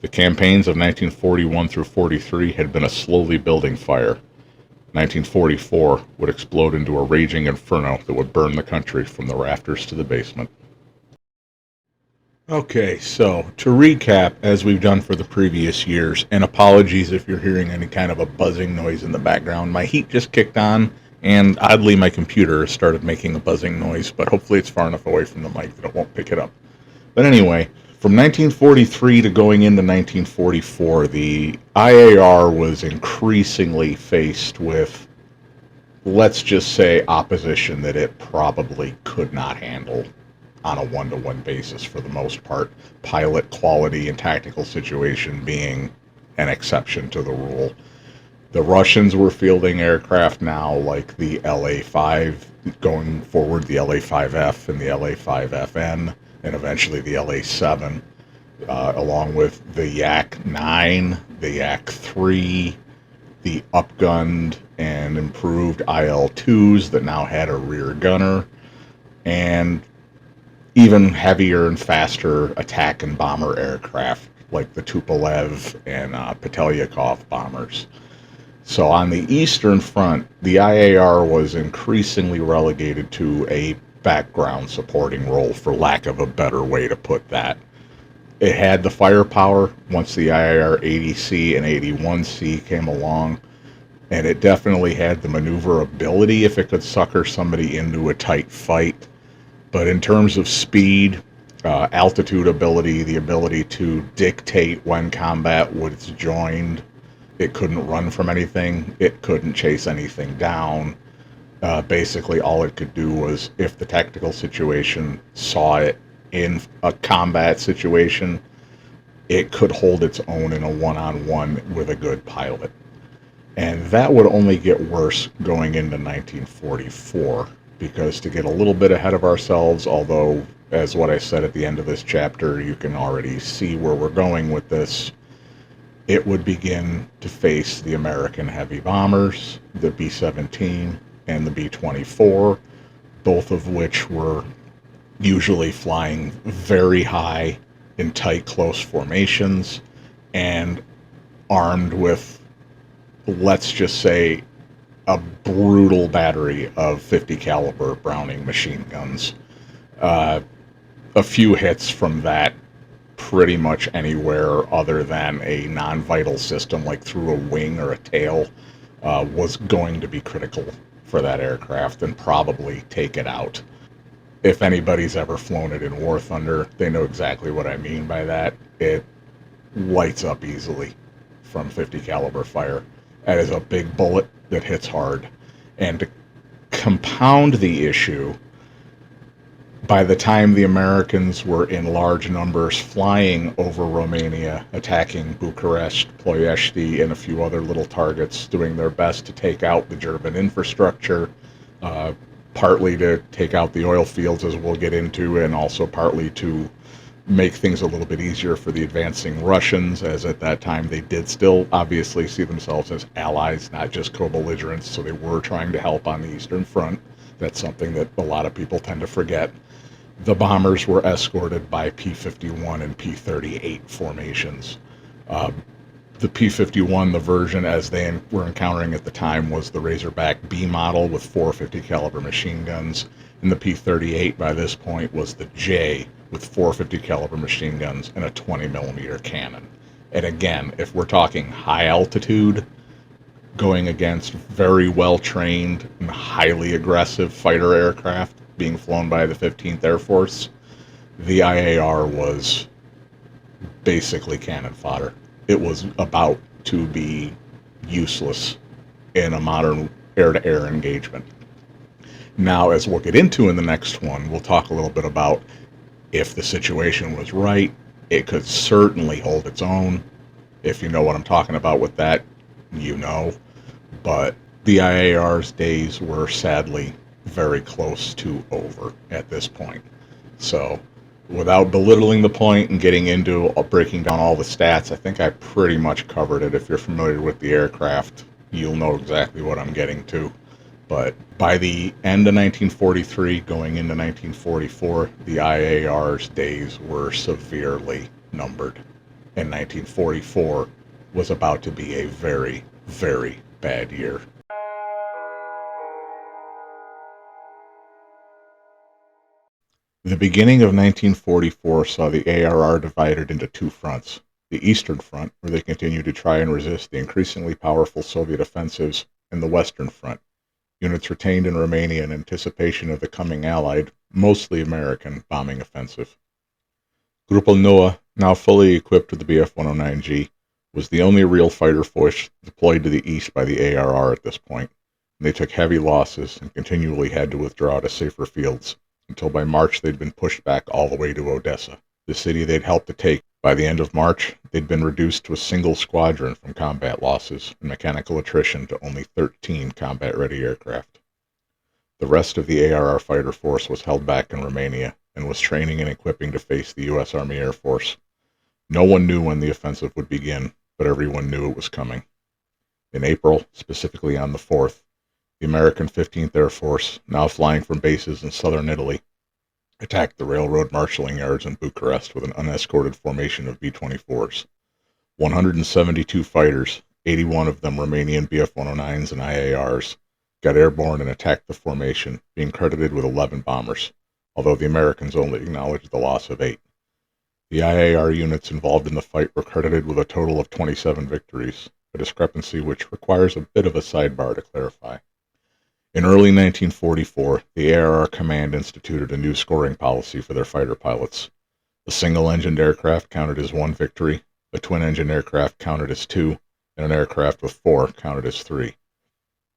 The campaigns of 1941 through 43 had been a slowly building fire. 1944 would explode into a raging inferno that would burn the country from the rafters to the basement. Okay, so to recap, as we've done for the previous years, and apologies if you're hearing any kind of a buzzing noise in the background, my heat just kicked on, and oddly my computer started making a buzzing noise, but hopefully it's far enough away from the mic that it won't pick it up. But anyway, from 1943 to going into 1944, the IAR was increasingly faced with, let's just say, opposition that it probably could not handle on a one-to-one basis for the most part, pilot quality and tactical situation being an exception to the rule. The Russians were fielding aircraft now like the LA-5, going forward the LA-5F and the LA-5FN, and eventually the LA-7, along with the Yak-9, the Yak-3, the upgunned and improved IL-2s that now had a rear gunner, and even heavier and faster attack and bomber aircraft like the Tupolev and Petelyakov bombers. So on the Eastern Front, the IAR was increasingly relegated to a background supporting role, for lack of a better way to put that. It had the firepower once the IAR-80C and 81C came along, and it definitely had the maneuverability if it could sucker somebody into a tight fight. But in terms of speed, altitude ability, the ability to dictate when combat was joined, it couldn't run from anything, it couldn't chase anything down. Basically all it could do was, if the tactical situation saw it in a combat situation, it could hold its own in a one-on-one with a good pilot. And that would only get worse going into 1944, because to get a little bit ahead of ourselves, although as what I said at the end of this chapter, you can already see where we're going with this, it would begin to face the American heavy bombers, the B-17 and the B-24, both of which were usually flying very high in tight, close formations, and armed with, let's just say, a brutal battery of 50 caliber Browning machine guns. Uh, a few hits from that pretty much anywhere other than a non-vital system like through a wing or a tail was going to be critical for that aircraft and probably take it out. If anybody's ever flown it in War Thunder, they know exactly what I mean by that. It lights up easily from 50 caliber fire. That is a big bullet that hits hard. And to compound the issue, by the time the Americans were in large numbers flying over Romania, attacking Bucharest, Ploiești, and a few other little targets, doing their best to take out the German infrastructure, uh, partly to take out the oil fields, as we'll get into, and also partly to make things a little bit easier for the advancing Russians, as at that time they did still obviously see themselves as allies, not just co-belligerents, so they were trying to help on the Eastern Front. That's something that a lot of people tend to forget. The bombers were escorted by P-51 and P-38 formations. Uh, the P-51, the version as they were encountering at the time, was the Razorback B model with 450 caliber machine guns, and the P-38 by this point was the J with 450 caliber machine guns and a 20 millimeter cannon. And again, if we're talking high altitude, going against very well trained and highly aggressive fighter aircraft being flown by the 15th Air Force, the IAR was basically cannon fodder. It was about to be useless in a modern air-to-air engagement. Now, as we'll get into in the next one, we'll talk a little bit about if the situation was right. It could certainly hold its own. If you know what I'm talking about with that, you know. But the IAR's days were sadly very close to over at this point. So, without belittling the point and getting into breaking down all the stats, I think I pretty much covered it. If you're familiar with the aircraft, you'll know exactly what I'm getting to. But by the end of 1943, going into 1944, the IAR's days were severely numbered. And 1944 was about to be a very, very bad year. The beginning of 1944 saw the ARR divided into two fronts. The Eastern Front, where they continued to try and resist the increasingly powerful Soviet offensives, and the Western Front, units retained in Romania in anticipation of the coming Allied, mostly American, bombing offensive. Grupul Noua, now fully equipped with the Bf-109G, was the only real fighter force deployed to the east by the ARR at this point, and they took heavy losses and continually had to withdraw to safer fields, until by March they'd been pushed back all the way to Odessa, the city they'd helped to take. By the end of March, they'd been reduced to a single squadron from combat losses and mechanical attrition to only 13 combat-ready aircraft. The rest of the ARR fighter force was held back in Romania and was training and equipping to face the U.S. Army Air Force. No one knew when the offensive would begin, but everyone knew it was coming. In April, specifically on the 4th, the American 15th Air Force, now flying from bases in southern Italy, attacked the railroad marshalling yards in Bucharest with an unescorted formation of B-24s. 172 fighters, 81 of them Romanian Bf-109s and IARs, got airborne and attacked the formation, being credited with 11 bombers, although the Americans only acknowledged the loss of 8. The IAR units involved in the fight were credited with a total of 27 victories, a discrepancy which requires a bit of a sidebar to clarify. In early 1944, the ARR Command instituted a new scoring policy for their fighter pilots. A single-engined aircraft counted as 1 victory, a twin-engine aircraft counted as 2, and an aircraft with 4 counted as 3.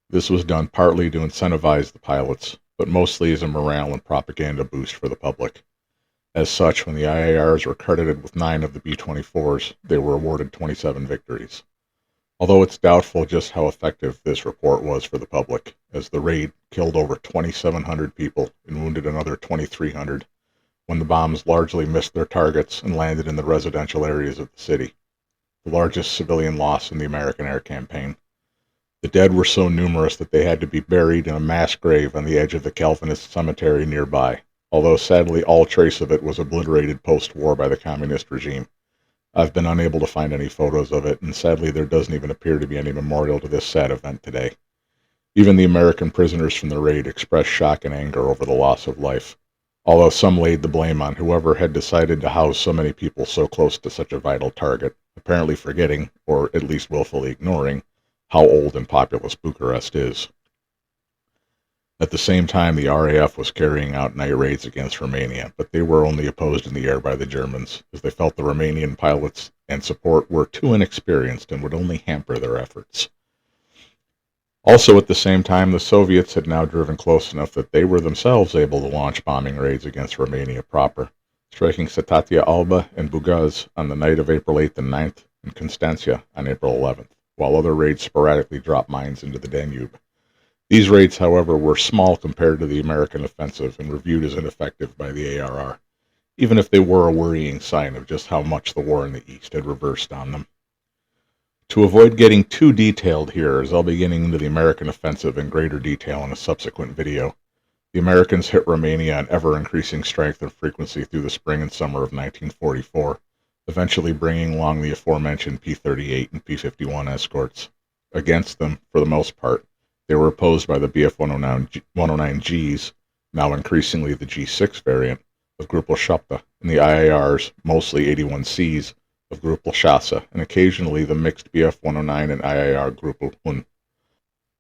This was done partly to incentivize the pilots, but mostly as a morale and propaganda boost for the public. As such, when the IARs were credited with 9 of the B-24s, they were awarded 27 victories. Although it's doubtful just how effective this report was for the public, as the raid killed over 2,700 people and wounded another 2,300, when the bombs largely missed their targets and landed in the residential areas of the city, the largest civilian loss in the American air campaign. The dead were so numerous that they had to be buried in a mass grave on the edge of the Calvinist cemetery nearby. although sadly all trace of it was obliterated post-war by the communist regime. I've been unable to find any photos of it, and sadly there doesn't even appear to be any memorial to this sad event today. Even the American prisoners from the raid expressed shock and anger over the loss of life, although some laid the blame on whoever had decided to house so many people so close to such a vital target, apparently forgetting, or at least willfully ignoring, how old and populous Bucharest is. At the same time, the RAF was carrying out night raids against Romania, but they were only opposed in the air by the Germans, as they felt the Romanian pilots and support were too inexperienced and would only hamper their efforts. Also at the same time, the Soviets had now driven close enough that they were themselves able to launch bombing raids against Romania proper, striking Satatia Alba and Bugaz on the night of April 8th and 9th, and Constanța on April 11th, while other raids sporadically dropped mines into the Danube. These raids, however, were small compared to the American offensive and were viewed as ineffective by the ARR, even if they were a worrying sign of just how much the war in the East had reversed on them. To avoid getting too detailed here, as I'll be getting into the American offensive in greater detail in a subsequent video, the Americans hit Romania in ever-increasing strength and frequency through the spring and summer of 1944, eventually bringing along the aforementioned P-38 and P-51 escorts. Against them, for the most part, they were opposed by the Bf-109Gs, now increasingly the G6 variant, of Grupul Șapte, and the IARs, mostly 81Cs, of Grupul Șase, and occasionally the mixed Bf-109 and IAR Grupul 1.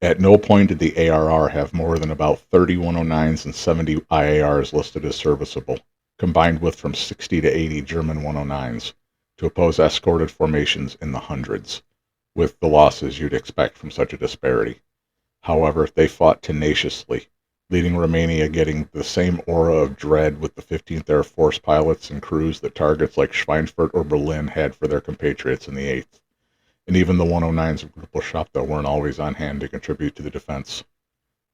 At no point did the ARR have more than about 30 109s and 70 IARs listed as serviceable, combined with from 60 to 80 German 109s, to oppose escorted formations in the hundreds, with the losses you'd expect from such a disparity. However, they fought tenaciously, leading Romania getting the same aura of dread with the 15th Air Force pilots and crews that targets like Schweinfurt or Berlin had for their compatriots in the 8th. And even the 109s of Grupul Șapte weren't always on hand to contribute to the defense.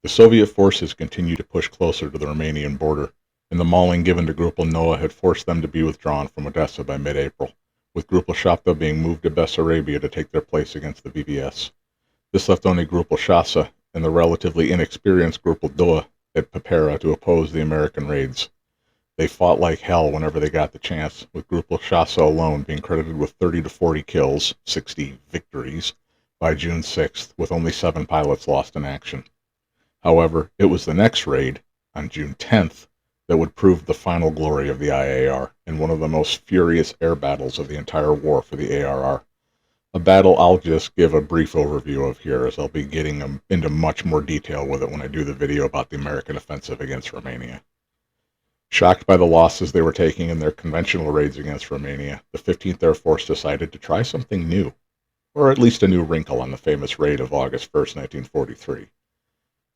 The Soviet forces continued to push closer to the Romanian border, and the mauling given to Grupul Noua had forced them to be withdrawn from Odessa by mid-April, with Grupul Șapte being moved to Bessarabia to take their place against the VVS. This left only Grupul Șase and the relatively inexperienced Grupul Doi at Pepera to oppose the American raids. They fought like hell whenever they got the chance, with Grupul Șase alone being credited with 30 to 40 kills, 60 victories, by June 6th, with only 7 pilots lost in action. However, it was the next raid, on June 10th, that would prove the final glory of the IAR and one of the most furious air battles of the entire war for the ARR. A battle I'll just give a brief overview of here, as I'll be getting into much more detail with it when I do the video about the American offensive against Romania. Shocked by the losses they were taking in their conventional raids against Romania, the 15th Air Force decided to try something new, or at least a new wrinkle on the famous raid of August 1st, 1943.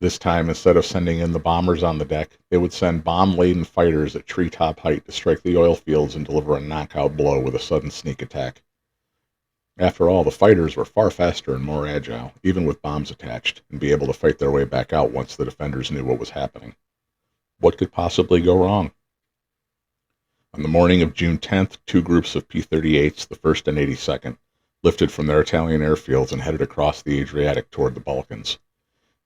This time, instead of sending in the bombers on the deck, they would send bomb-laden fighters at treetop height to strike the oil fields and deliver a knockout blow with a sudden sneak attack. After all, the fighters were far faster and more agile, even with bombs attached, and be able to fight their way back out once the defenders knew what was happening. What could possibly go wrong? On the morning of June 10th, 2 groups of P-38s, the 1st and 82nd, lifted from their Italian airfields and headed across the Adriatic toward the Balkans.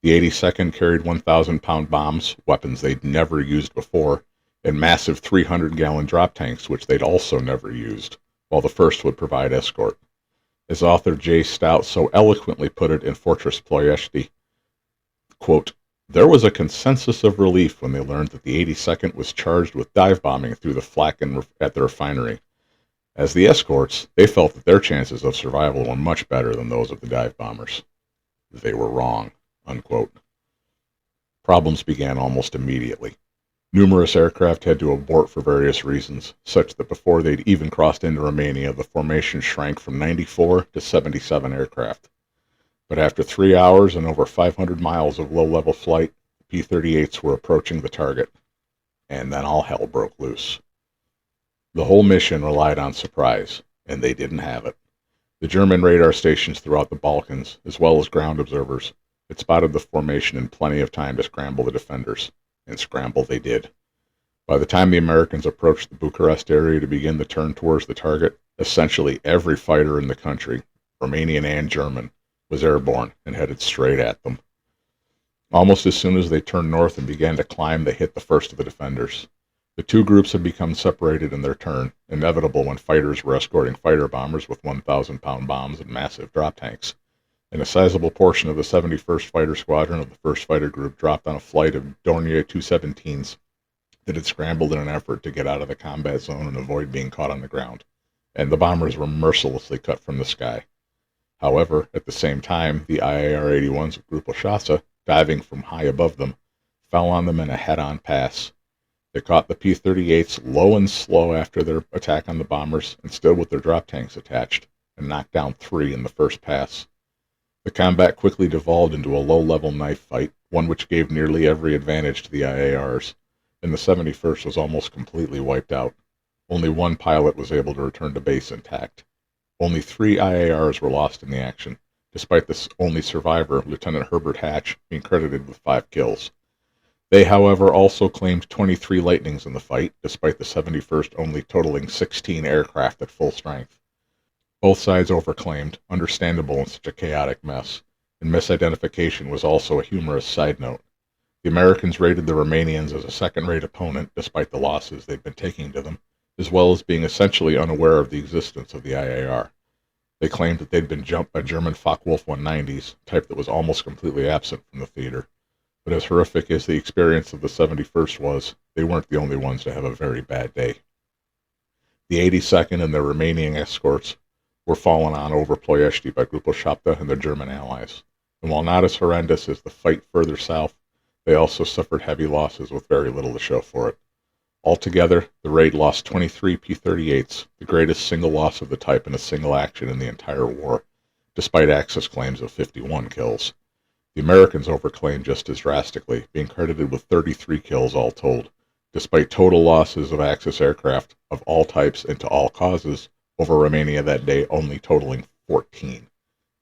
The 82nd carried 1,000-pound bombs, weapons they'd never used before, and massive 300-gallon drop tanks, which they'd also never used, while the 1st would provide escort. As author J. Stout so eloquently put it in Fortress Ploiești, quote, "There was a consensus of relief when they learned that the 82nd was charged with dive bombing through the flak at the refinery. As the escorts, they felt that their chances of survival were much better than those of the dive bombers. They were wrong." Unquote. Problems began almost immediately. Numerous aircraft had to abort for various reasons, such that before they'd even crossed into Romania, the formation shrank from 94 to 77 aircraft. But after 3 hours and over 500 miles of low-level flight, the P-38s were approaching the target. And then all hell broke loose. The whole mission relied on surprise, and they didn't have it. The German radar stations throughout the Balkans, as well as ground observers, had spotted the formation in plenty of time to scramble the defenders. And scramble they did. By the time the Americans approached the Bucharest area to begin the turn towards the target, essentially every fighter in the country, Romanian and German, was airborne and headed straight at them. Almost as soon as they turned north and began to climb, they hit the first of the defenders. The two groups had become separated in their turn, inevitable when fighters were escorting fighter bombers with 1,000-pound bombs and massive drop tanks, and a sizable portion of the 71st Fighter Squadron of the 1st Fighter Group dropped on a flight of Dornier 217s that had scrambled in an effort to get out of the combat zone and avoid being caught on the ground, and the bombers were mercilessly cut from the sky. However, at the same time, the IAR-81s of Grupo Shasta, diving from high above them, fell on them in a head-on pass. They caught the P-38s low and slow after their attack on the bombers and stood with their drop tanks attached, and knocked down 3 in the first pass. The combat quickly devolved into a low-level knife fight, one which gave nearly every advantage to the IARs, and the 71st was almost completely wiped out. Only one pilot was able to return to base intact. Only 3 IARs were lost in the action, despite the only survivor, Lieutenant Herbert Hatch, being credited with 5 kills. They, however, also claimed 23 Lightnings in the fight, despite the 71st only totaling 16 aircraft at full strength. Both sides overclaimed, understandable in such a chaotic mess, and misidentification was also a humorous side note. The Americans rated the Romanians as a second-rate opponent, despite the losses they'd been taking to them, as well as being essentially unaware of the existence of the IAR. They claimed that they'd been jumped by German Focke-Wulf 190s, type that was almost completely absent from the theater. But as horrific as the experience of the 71st was, they weren't the only ones to have a very bad day. The 82nd and their Romanian escorts were fallen on over Ploiești by Grupo Șapte and their German allies, and while not as horrendous as the fight further south, they also suffered heavy losses with very little to show for it. Altogether, the raid lost 23 P-38s, the greatest single loss of the type in a single action in the entire war, despite Axis claims of 51 kills. The Americans overclaimed just as drastically, being credited with 33 kills all told, despite total losses of Axis aircraft of all types and to all causes over Romania that day only totaling 14,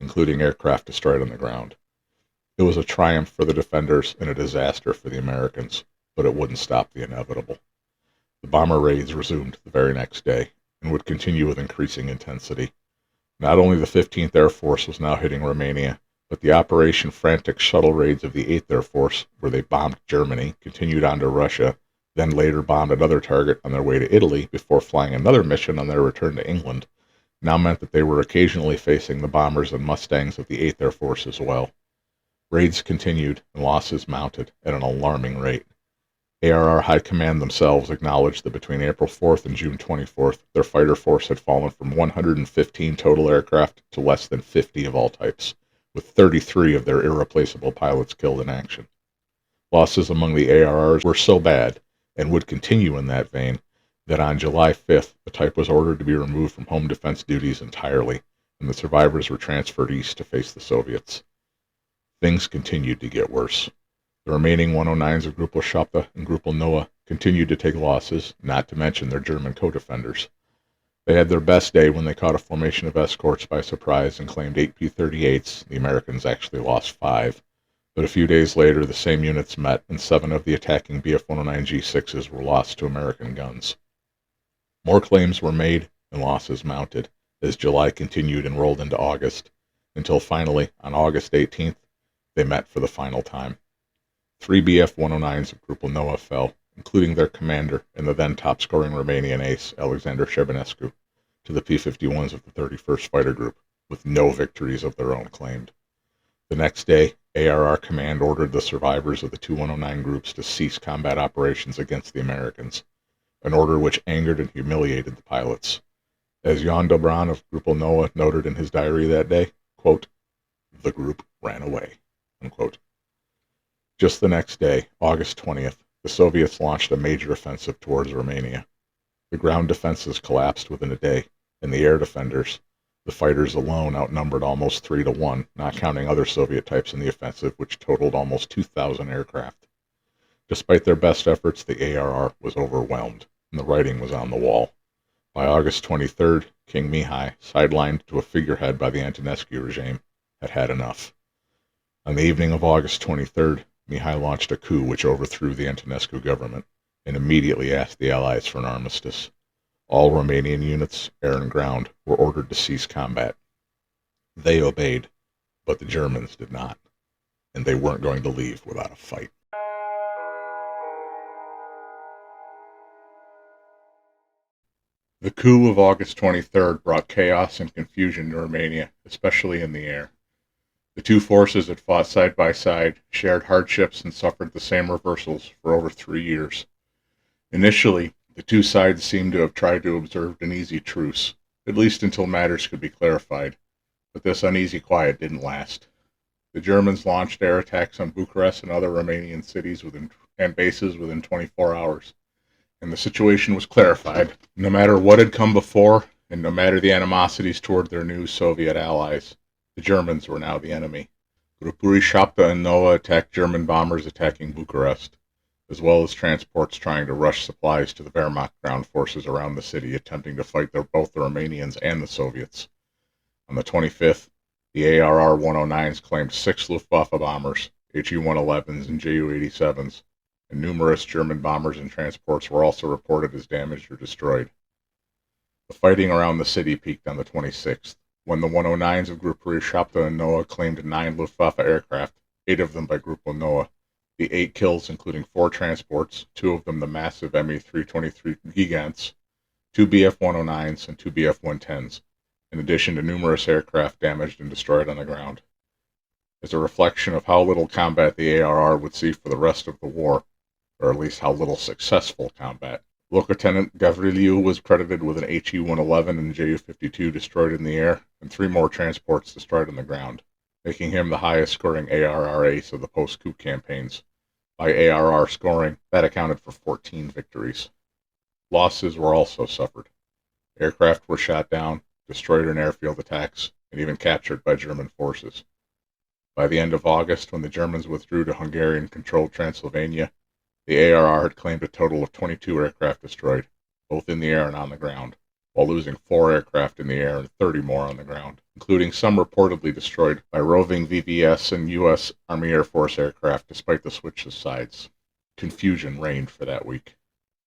including aircraft destroyed on the ground. It was a triumph for the defenders and a disaster for the Americans, but it wouldn't stop the inevitable. The bomber raids resumed the very next day and would continue with increasing intensity. Not only the 15th Air Force was now hitting Romania, but the Operation Frantic shuttle raids of the 8th Air Force, where they bombed Germany, continued on to Russia, then later bombed another target on their way to Italy before flying another mission on their return to England, now meant that they were occasionally facing the bombers and Mustangs of the 8th Air Force as well. Raids continued and losses mounted at an alarming rate. ARR High Command themselves acknowledged that between April 4th and June 24th, their fighter force had fallen from 115 total aircraft to less than 50 of all types, with 33 of their irreplaceable pilots killed in action. Losses among the ARRs were so bad, and would continue in that vein, that on July 5th, the type was ordered to be removed from home defense duties entirely, and the survivors were transferred east to face the Soviets. Things continued to get worse. The remaining 109s of Grupo Șapte and Grupo Noua continued to take losses, not to mention their German co-defenders. They had their best day when they caught a formation of escorts by surprise and claimed 8 P-38s. The Americans actually lost 5. But a few days later, the same units met, and 7 of the attacking Bf-109G6s were lost to American guns. More claims were made, and losses mounted, as July continued and rolled into August, until finally, on August 18th, they met for the final time. 3 Bf-109s of Grupo Noua fell, including their commander and the then top-scoring Romanian ace, Alexander Șerbenescu, to the P-51s of the 31st Fighter Group, with no victories of their own claimed. The next day, ARR Command ordered the survivors of the two 109 groups to cease combat operations against the Americans, an order which angered and humiliated the pilots. As Jan Dobran of Grupo Noua noted in his diary that day, quote, "The group ran away," unquote. Just the next day, August 20th, the Soviets launched a major offensive towards Romania. The ground defenses collapsed within a day, and the air defenders, the fighters alone, outnumbered almost 3-1, not counting other Soviet types in the offensive, which totaled almost 2,000 aircraft. Despite their best efforts, the ARR was overwhelmed, and the writing was on the wall. By August 23rd, King Mihai, sidelined to a figurehead by the Antonescu regime, had had enough. On the evening of August 23rd, Mihai launched a coup which overthrew the Antonescu government and immediately asked the Allies for an armistice. All Romanian units, air and ground, were ordered to cease combat. They obeyed, but the Germans did not, and they weren't going to leave without a fight. The coup of August 23rd brought chaos and confusion to Romania, especially in the air. The two forces had fought side by side, shared hardships, and suffered the same reversals for over 3 years. Initially, the two sides seemed to have tried to observe an easy truce, at least until matters could be clarified, but this uneasy quiet didn't last. The Germans launched air attacks on Bucharest and other Romanian cities and bases within 24 hours, and the situation was clarified. No matter what had come before, and no matter the animosities toward their new Soviet allies, the Germans were now the enemy. Grupuri Shapta and Noah attacked German bombers attacking Bucharest, as well as transports trying to rush supplies to the Wehrmacht ground forces around the city, attempting to fight both the Romanians and the Soviets. On the 25th, the IAR-109s claimed 6 Luftwaffe bombers, HE-111s and Ju-87s, and numerous German bombers and transports were also reported as damaged or destroyed. The fighting around the city peaked on the 26th, when the 109s of Grupuri Shapta and Noah claimed 9 Luftwaffe aircraft, 8 of them by Grupo Noah. The 8 kills, including 4 transports, 2 of them the massive Me-323 Gigants, 2 Bf-109s, and 2 Bf-110s, in addition to numerous aircraft damaged and destroyed on the ground. As a reflection of how little combat the ARR would see for the rest of the war, or at least how little successful combat, Lieutenant Gavriliu was credited with an HE-111 and Ju-52 destroyed in the air, and 3 more transports destroyed on the ground, making him the highest-scoring ARR ace of the post-coup campaigns. By ARR scoring, that accounted for 14 victories. Losses were also suffered. Aircraft were shot down, destroyed in airfield attacks, and even captured by German forces. By the end of August, when the Germans withdrew to Hungarian-controlled Transylvania, the ARR had claimed a total of 22 aircraft destroyed, both in the air and on the ground, while losing 4 aircraft in the air and 30 more on the ground, including some reportedly destroyed by roving VVS and U.S. Army Air Force aircraft despite the switch of sides. Confusion reigned for that week.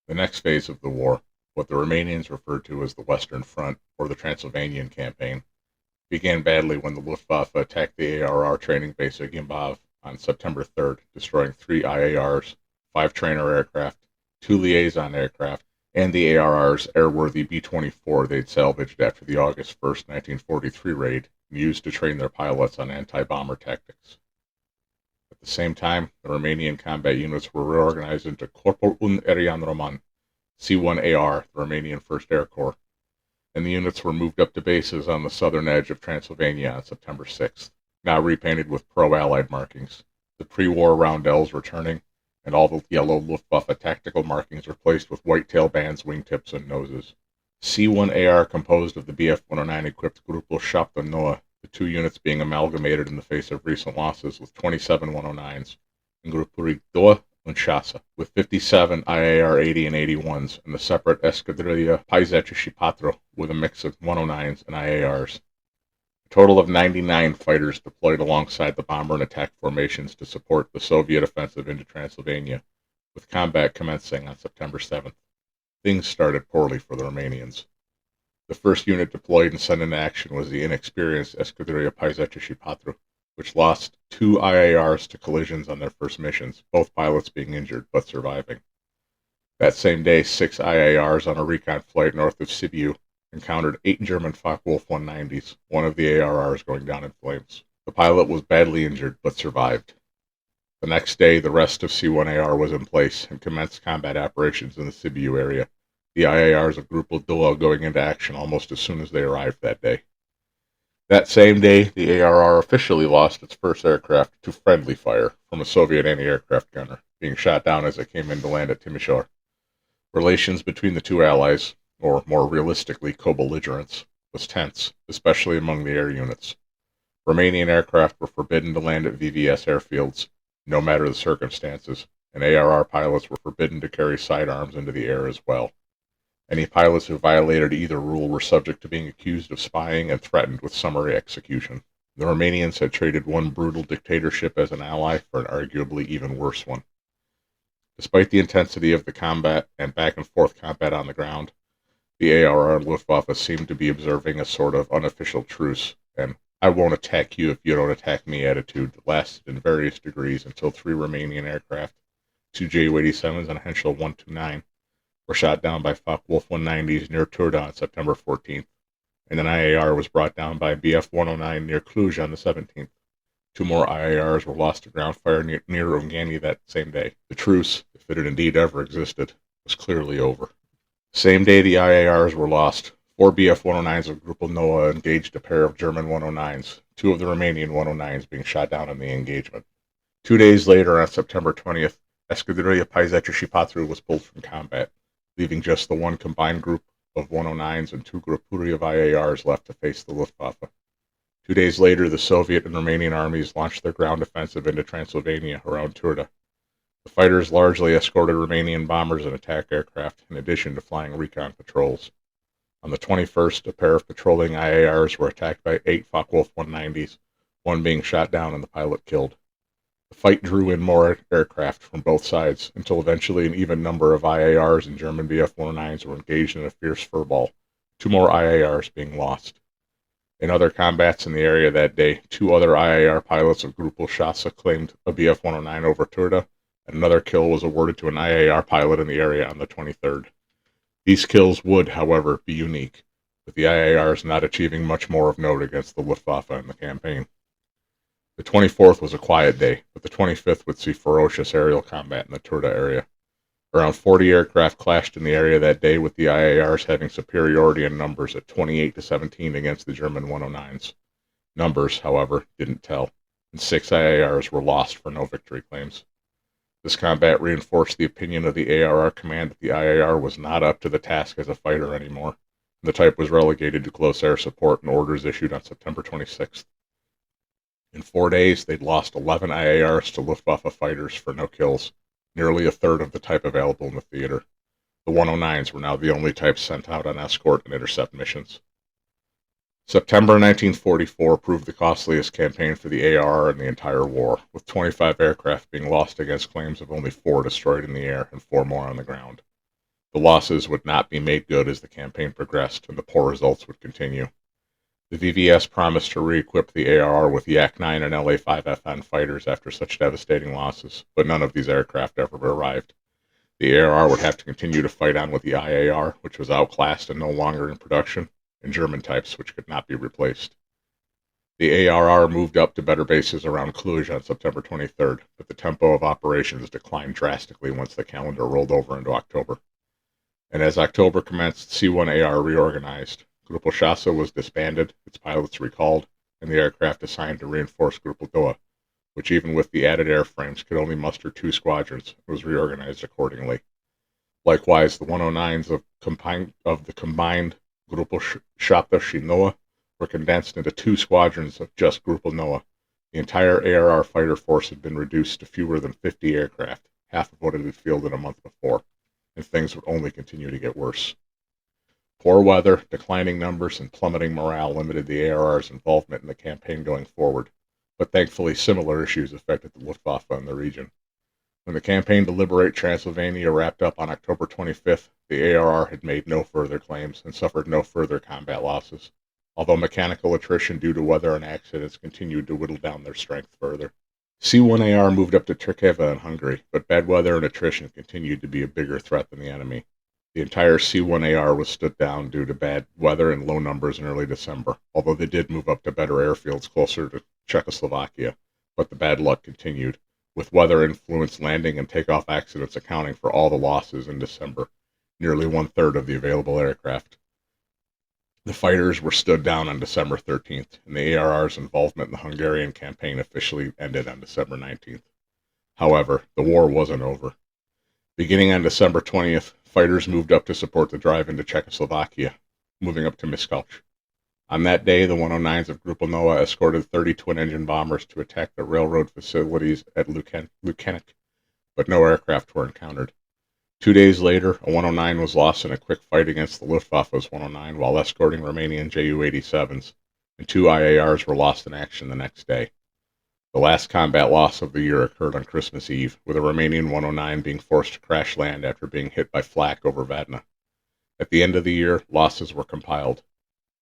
The next phase of the war, what the Romanians referred to as the Western Front, or the Transylvanian Campaign, began badly when the Luftwaffe attacked the ARR training base at Gimbav on September 3rd, destroying 3 IARs, 5 trainer aircraft, 2 liaison aircraft, and the ARR's airworthy B-24 they'd salvaged after the August 1st, 1943 raid and used to train their pilots on anti-bomber tactics. At the same time, the Romanian combat units were reorganized into Corpul Un Aerian Roman, C-1AR, the Romanian 1st Air Corps, and the units were moved up to bases on the southern edge of Transylvania on September 6th, now repainted with pro-Allied markings, the pre-war roundels returning, and all the yellow Luftwaffe tactical markings replaced with white tail bands, wingtips, and noses. C-1AR composed of the Bf-109-equipped Grupo Shapta Noah, the 2 units being amalgamated in the face of recent losses with 27 109s, and Grupuri Doa and Shasa, with 57 IAR-80 and 81s, and the separate Escadrilla Paisetici Patro with a mix of 109s and IARs. A total of 99 fighters deployed alongside the bomber and attack formations to support the Soviet offensive into Transylvania, with combat commencing on September 7th. Things started poorly for the Romanians. The first unit deployed and sent into action was the inexperienced Escadrilla Paisetici Patro, which lost 2 IARs to collisions on their first missions, both pilots being injured but surviving. That same day, 6 IARs on a recon flight north of Sibiu encountered 8 German Focke-Wulf 190s, one of the ARRs going down in flames. The pilot was badly injured but survived. The next day, the rest of C-1AR was in place and commenced combat operations in the Sibiu area, the IARs of Grupo Doa going into action almost as soon as they arrived that day. That same day, the ARR officially lost its first aircraft to friendly fire from a Soviet anti-aircraft gunner, being shot down as it came in to land at Timișoara. Relations between the two allies, or more realistically co-belligerents, was tense, especially among the air units. Romanian aircraft were forbidden to land at VVS airfields, no matter the circumstances, and ARR pilots were forbidden to carry sidearms into the air as well. Any pilots who violated either rule were subject to being accused of spying and threatened with summary execution. The Romanians had traded one brutal dictatorship as an ally for an arguably even worse one. Despite the intensity of the combat and back-and-forth combat on the ground, the ARR and Luftwaffe seemed to be observing a sort of unofficial truce, and I won't attack you if you don't attack me attitude that lasted in various degrees until 3 Romanian aircraft, 2 Ju-87s and a Henschel 129, were shot down by Focke-Wulf 190s near Turda on September 14th, and an IAR was brought down by Bf 109 near Cluj on the 17th. Two more IARs were lost to ground fire near Ungani that same day. The truce, if it had indeed ever existed, was clearly over. Same day the IARs were lost, 4 Bf 109s of Gruppe Noah engaged a pair of German 109s, two of the Romanian 109s being shot down in the engagement. 2 days later, on September 20th, Escadrilla 54 Patru was pulled from combat, leaving just the one combined group of 109s and two gruppuri of IARs left to face the Luftwaffe. 2 days later, the Soviet and Romanian armies launched their ground offensive into Transylvania around Turda. The fighters largely escorted Romanian bombers and attack aircraft, in addition to flying recon patrols. On the 21st, a pair of patrolling IARs were attacked by 8 Focke-Wulf 190s, one being shot down and the pilot killed. The fight drew in more aircraft from both sides, until eventually an even number of IARs and German Bf 109s were engaged in a fierce furball, 2 more IARs being lost. In other combats in the area that day, 2 other IAR pilots of Grupul Shasa claimed a Bf 109 over Turda, and another kill was awarded to an IAR pilot in the area on the 23rd. These kills would, however, be unique, with the IARs not achieving much more of note against the Luftwaffe in the campaign. The 24th was a quiet day, but the 25th would see ferocious aerial combat in the Turda area. Around 40 aircraft clashed in the area that day, with the IARs having superiority in numbers at 28-17 against the German 109s. Numbers, however, didn't tell, and 6 IARs were lost for no victory claims. This combat reinforced the opinion of the ARR command that the IAR was not up to the task as a fighter anymore, and the type was relegated to close air support in orders issued on September 26th. In 4 days, they'd lost 11 IARs to Luftwaffe fighters for no kills, nearly a third of the type available in the theater. The 109s were now the only types sent out on escort and intercept missions. September 1944 proved the costliest campaign for the ARR in the entire war, with 25 aircraft being lost against claims of only 4 destroyed in the air and 4 more on the ground. The losses would not be made good as the campaign progressed, and the poor results would continue. The VVS promised to re-equip the ARR with Yak-9 and LA-5FN fighters after such devastating losses, but none of these aircraft ever arrived. The ARR would have to continue to fight on with the IAR, which was outclassed and no longer in production, and German types, which could not be replaced. The ARR moved up to better bases around Cluj on September 23rd, but the tempo of operations declined drastically once the calendar rolled over into October. And as October commenced, C-1AR reorganized. Grupul Shasa was disbanded, its pilots recalled, and the aircraft assigned to reinforce Grupul Doa, which even with the added airframes could only muster 2 squadrons, was reorganized accordingly. Likewise, the 109s of the combined Grupul Shata Shinoa were condensed into 2 squadrons of just Grupul Noah. The entire ARR fighter force had been reduced to fewer than 50 aircraft, half of what it had fielded a month before, and things would only continue to get worse. Poor weather, declining numbers, and plummeting morale limited the ARR's involvement in the campaign going forward, but thankfully similar issues affected the Luftwaffe in the region. When the campaign to liberate Transylvania wrapped up on October 25th, the ARR had made no further claims and suffered no further combat losses, although mechanical attrition due to weather and accidents continued to whittle down their strength further. C-1AR moved up to Tyrkeva in Hungary, but bad weather and attrition continued to be a bigger threat than the enemy. The entire C-1AR was stood down due to bad weather and low numbers in early December, although they did move up to better airfields closer to Czechoslovakia, but the bad luck continued, with weather-influenced landing and takeoff accidents accounting for all the losses in December, nearly 1/3 of the available aircraft. The fighters were stood down on December 13th, and the ARR's involvement in the Hungarian campaign officially ended on December 19th. However, the war wasn't over. Beginning on December 20th, fighters moved up to support the drive into Czechoslovakia, moving up to Miskolc. On that day, the 109s of Grupul Noah escorted 30 twin-engine bombers to attack the railroad facilities at Lucenic, but no aircraft were encountered. 2 days later, a 109 was lost in a quick fight against the Luftwaffe's 109 while escorting Romanian Ju-87s, and 2 IARs were lost in action the next day. The last combat loss of the year occurred on Christmas Eve, with a Romanian 109 being forced to crash land after being hit by flak over Vadna. At the end of the year, losses were compiled.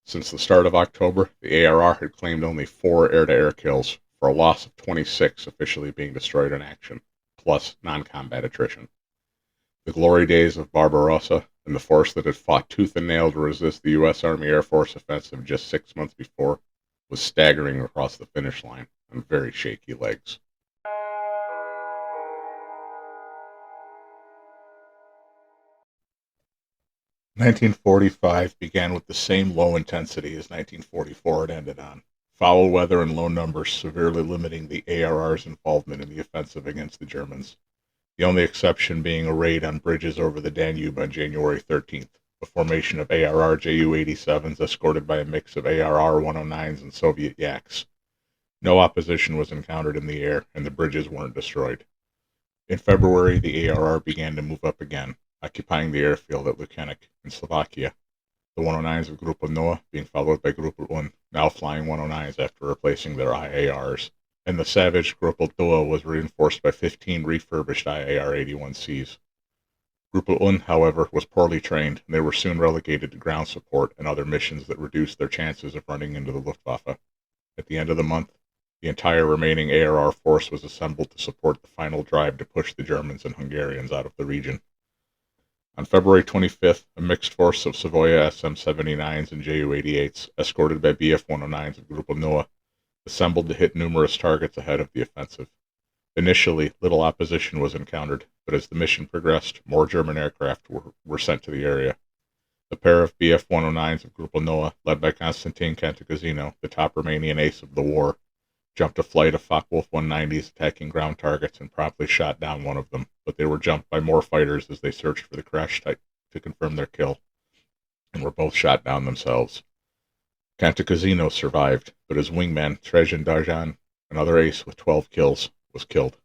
Since the start of October, the ARR had claimed only 4 air-to-air kills, for a loss of 26 officially being destroyed in action, plus non-combat attrition. The glory days of Barbarossa and the force that had fought tooth and nail to resist the U.S. Army Air Force offensive just 6 months before was staggering across the finish line on very shaky legs. "1945 began with the same low intensity as 1944 had ended on, foul weather and low numbers severely limiting the ARR's involvement in the offensive against the Germans, the only exception being a raid on bridges over the Danube on January 13th, a formation of IAR-80s escorted by a mix of IAR-109s and Soviet Yaks. No opposition was encountered in the air, and the bridges weren't destroyed. In February, the ARR began to move up again, occupying the airfield at Lukanik in Slovakia, the 109s of Grupa Noa being followed by Grupa 1, now flying 109s after replacing their IARs, and the savage Grupa 2 was reinforced by 15 refurbished IAR-81Cs. Grupa 1, however, was poorly trained, and they were soon relegated to ground support and other missions that reduced their chances of running into the Luftwaffe. At the end of the month, the entire remaining ARR force was assembled to support the final drive to push the Germans and Hungarians out of the region. On February 25th, a mixed force of Savoia SM-79s and Ju-88s, escorted by Bf-109s of Grupa Noa, assembled to hit numerous targets ahead of the offensive. Initially, little opposition was encountered, but as the mission progressed, more German aircraft were sent to the area. A pair of Bf-109s of Grupa Noa, led by Constantin Cantacuzino, the top Romanian ace of the war, jumped a flight of Focke-Wulf 190s attacking ground targets and promptly shot down one of them, but they were jumped by more fighters as they searched for the crash site to confirm their kill, and were both shot down themselves. Cantacuzino survived, but his wingman, Trezhan Darjan, another ace with 12 kills, was killed.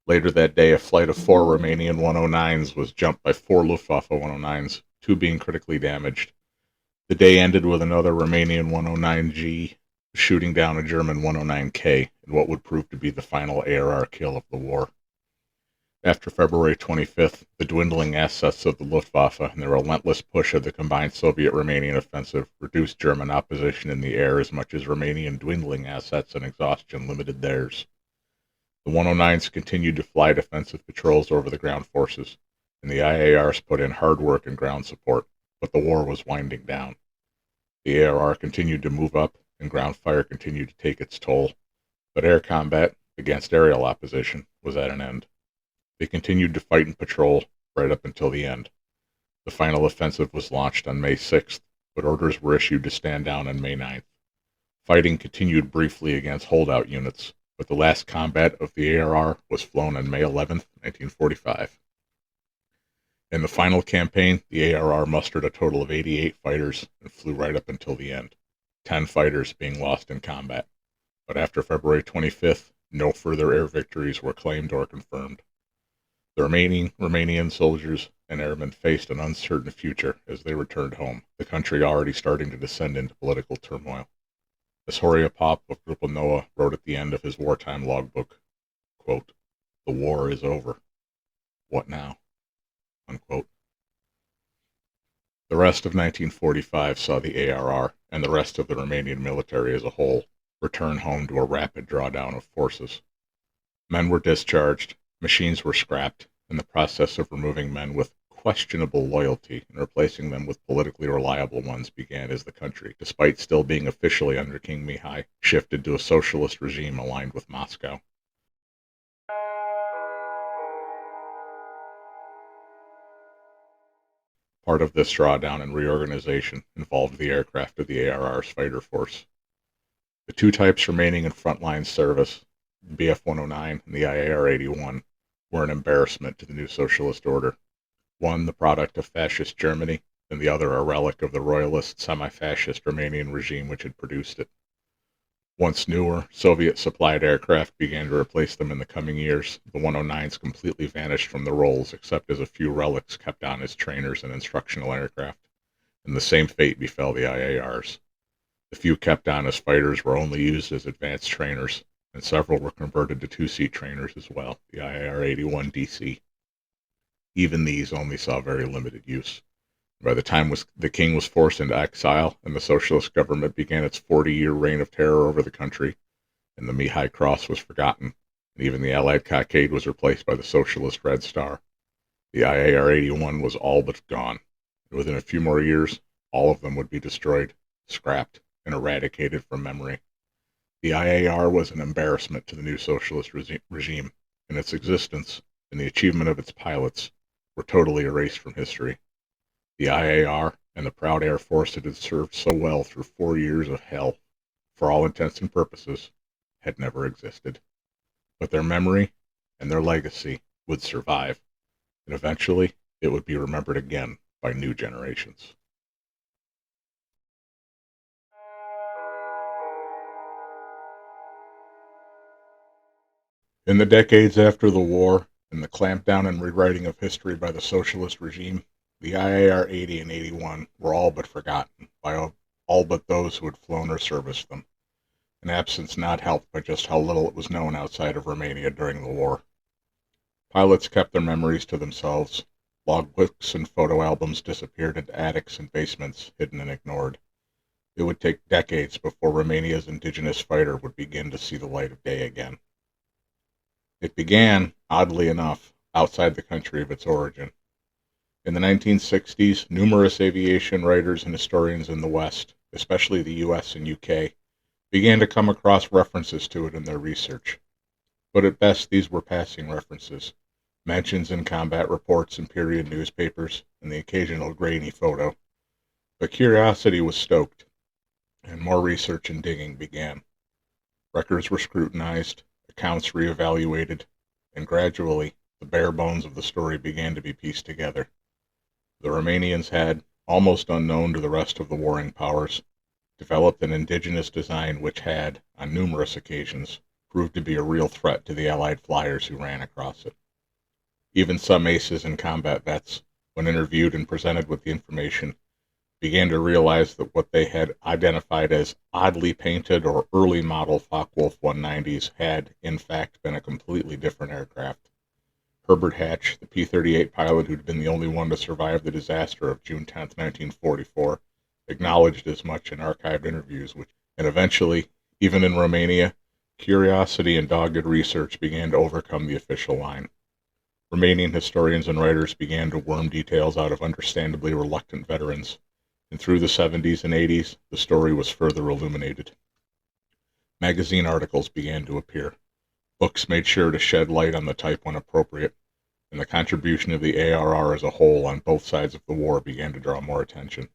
Later that day, a flight of 4 Romanian 109s was jumped by 4 Luftwaffe 109s, 2 being critically damaged. The day ended with another Romanian 109G shooting down a German 109K in what would prove to be the final ARR kill of the war. After February 25th, the dwindling assets of the Luftwaffe and the relentless push of the combined Soviet-Romanian offensive reduced German opposition in the air as much as Romanian dwindling assets and exhaustion limited theirs. The 109s continued to fly defensive patrols over the ground forces, and the IARs put in hard work and ground support, but the war was winding down. The ARR continued to move up, and ground fire continued to take its toll, but air combat, against aerial opposition, was at an end. They continued to fight and patrol right up until the end. The final offensive was launched on May 6th, but orders were issued to stand down on May 9th. Fighting continued briefly against holdout units, but the last combat of the ARR was flown on May 11th, 1945. In the final campaign, the ARR mustered a total of 88 fighters and flew right up until the end, 10 fighters being lost in combat. But after February 25th, no further air victories were claimed or confirmed. The remaining Romanian soldiers and airmen faced an uncertain future as they returned home, the country already starting to descend into political turmoil. As Horia Pop of Grupa Noa wrote at the end of his wartime logbook, quote, "The war is over. What now?" Unquote. The rest of 1945 saw the ARR, and the rest of the Romanian military as a whole, return home to a rapid drawdown of forces. Men were discharged, machines were scrapped, and the process of removing men with questionable loyalty and replacing them with politically reliable ones began as the country, despite still being officially under King Mihai, shifted to a socialist regime aligned with Moscow. Part of this drawdown and reorganization involved the aircraft of the ARR's fighter force. The two types remaining in frontline service, Bf-109 and the IAR-81, were an embarrassment to the new socialist order. One the product of fascist Germany, and the other a relic of the royalist, semi-fascist Romanian regime which had produced it. Once newer, Soviet-supplied aircraft began to replace them in the coming years, the 109s completely vanished from the rolls except as a few relics kept on as trainers and instructional aircraft, and the same fate befell the IARs. The few kept on as fighters were only used as advanced trainers, and several were converted to two-seat trainers as well, the IAR-81 DC. Even these only saw very limited use. By the time the king was forced into exile and the socialist government began its 40-year reign of terror over the country, and the Mihai Cross was forgotten, and even the Allied cockade was replaced by the socialist Red Star, The IAR-81 was all but gone. Within a few more years, all of them would be destroyed, scrapped, and eradicated from memory. The IAR was an embarrassment to the new socialist regime, and its existence and the achievement of its pilots were totally erased from history. The IAR and the proud Air Force that had served so well through 4 years of hell, for all intents and purposes, had never existed. But their memory and their legacy would survive, and eventually it would be remembered again by new generations. In the decades after the war and the clampdown and rewriting of history by the socialist regime, the IAR-80 and 81 were all but forgotten by all but those who had flown or serviced them, an absence not helped by just how little it was known outside of Romania during the war. Pilots kept their memories to themselves. Logbooks and photo albums disappeared into attics and basements, hidden and ignored. It would take decades before Romania's indigenous fighter would begin to see the light of day again. It began, oddly enough, outside the country of its origin. In the 1960s, numerous aviation writers and historians in the West, especially the US and UK, began to come across references to it in their research. But at best, these were passing references, mentions in combat reports and period newspapers, and the occasional grainy photo. But curiosity was stoked, and more research and digging began. Records were scrutinized, accounts reevaluated, and gradually the bare bones of the story began to be pieced together. The Romanians had, almost unknown to the rest of the warring powers, developed an indigenous design which had, on numerous occasions, proved to be a real threat to the Allied flyers who ran across it. Even some aces and combat vets, when interviewed and presented with the information, began to realize that what they had identified as oddly painted or early model Focke-Wulf 190s had, in fact, been a completely different aircraft. Herbert Hatch, the P-38 pilot who'd been the only one to survive the disaster of June 10, 1944, acknowledged as much in archived interviews, and eventually, even in Romania, curiosity and dogged research began to overcome the official line. Romanian historians and writers began to worm details out of understandably reluctant veterans, and through the 70s and 80s, the story was further illuminated. Magazine articles began to appear. Books made sure to shed light on the type when appropriate, and the contribution of the ARR as a whole on both sides of the war began to draw more attention.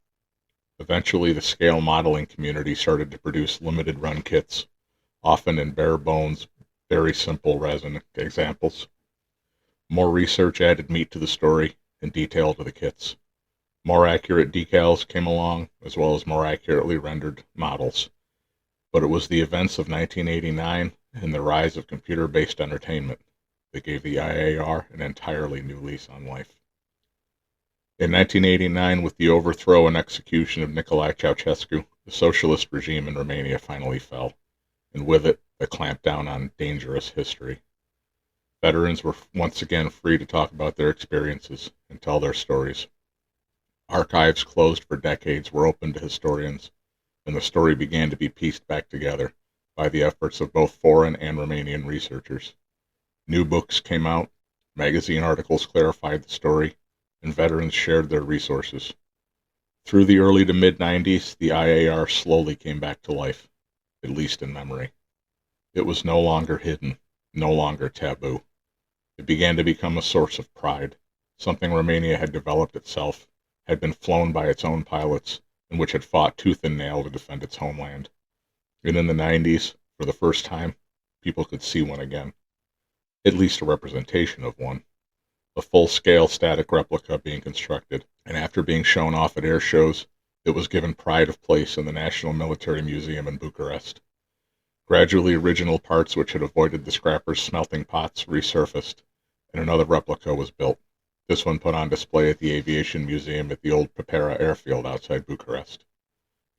Eventually, the scale modeling community started to produce limited run kits, often in bare bones, very simple resin examples. More research added meat to the story and detail to the kits. More accurate decals came along, as well as more accurately rendered models. But it was the events of 1989 and the rise of computer-based entertainment that gave the IAR an entirely new lease on life. In 1989, with the overthrow and execution of Nicolae Ceausescu, the socialist regime in Romania finally fell, and with it, the clampdown on dangerous history. Veterans were once again free to talk about their experiences and tell their stories. Archives closed for decades were open to historians, and the story began to be pieced back together by the efforts of both foreign and Romanian researchers. New books came out, magazine articles clarified the story, and veterans shared their resources. Through the early to mid-90s, the IAR slowly came back to life, at least in memory. It was no longer hidden, no longer taboo. It began to become a source of pride, something Romania had developed itself, had been flown by its own pilots, and which had fought tooth and nail to defend its homeland. And in the 90s, for the first time, people could see one again. At least a representation of one. A full-scale static replica being constructed, and after being shown off at air shows, it was given pride of place in the National Military Museum in Bucharest. Gradually, original parts which had avoided the scrappers' smelting pots resurfaced, and another replica was built. This one put on display at the Aviation Museum at the old Pepera airfield outside Bucharest.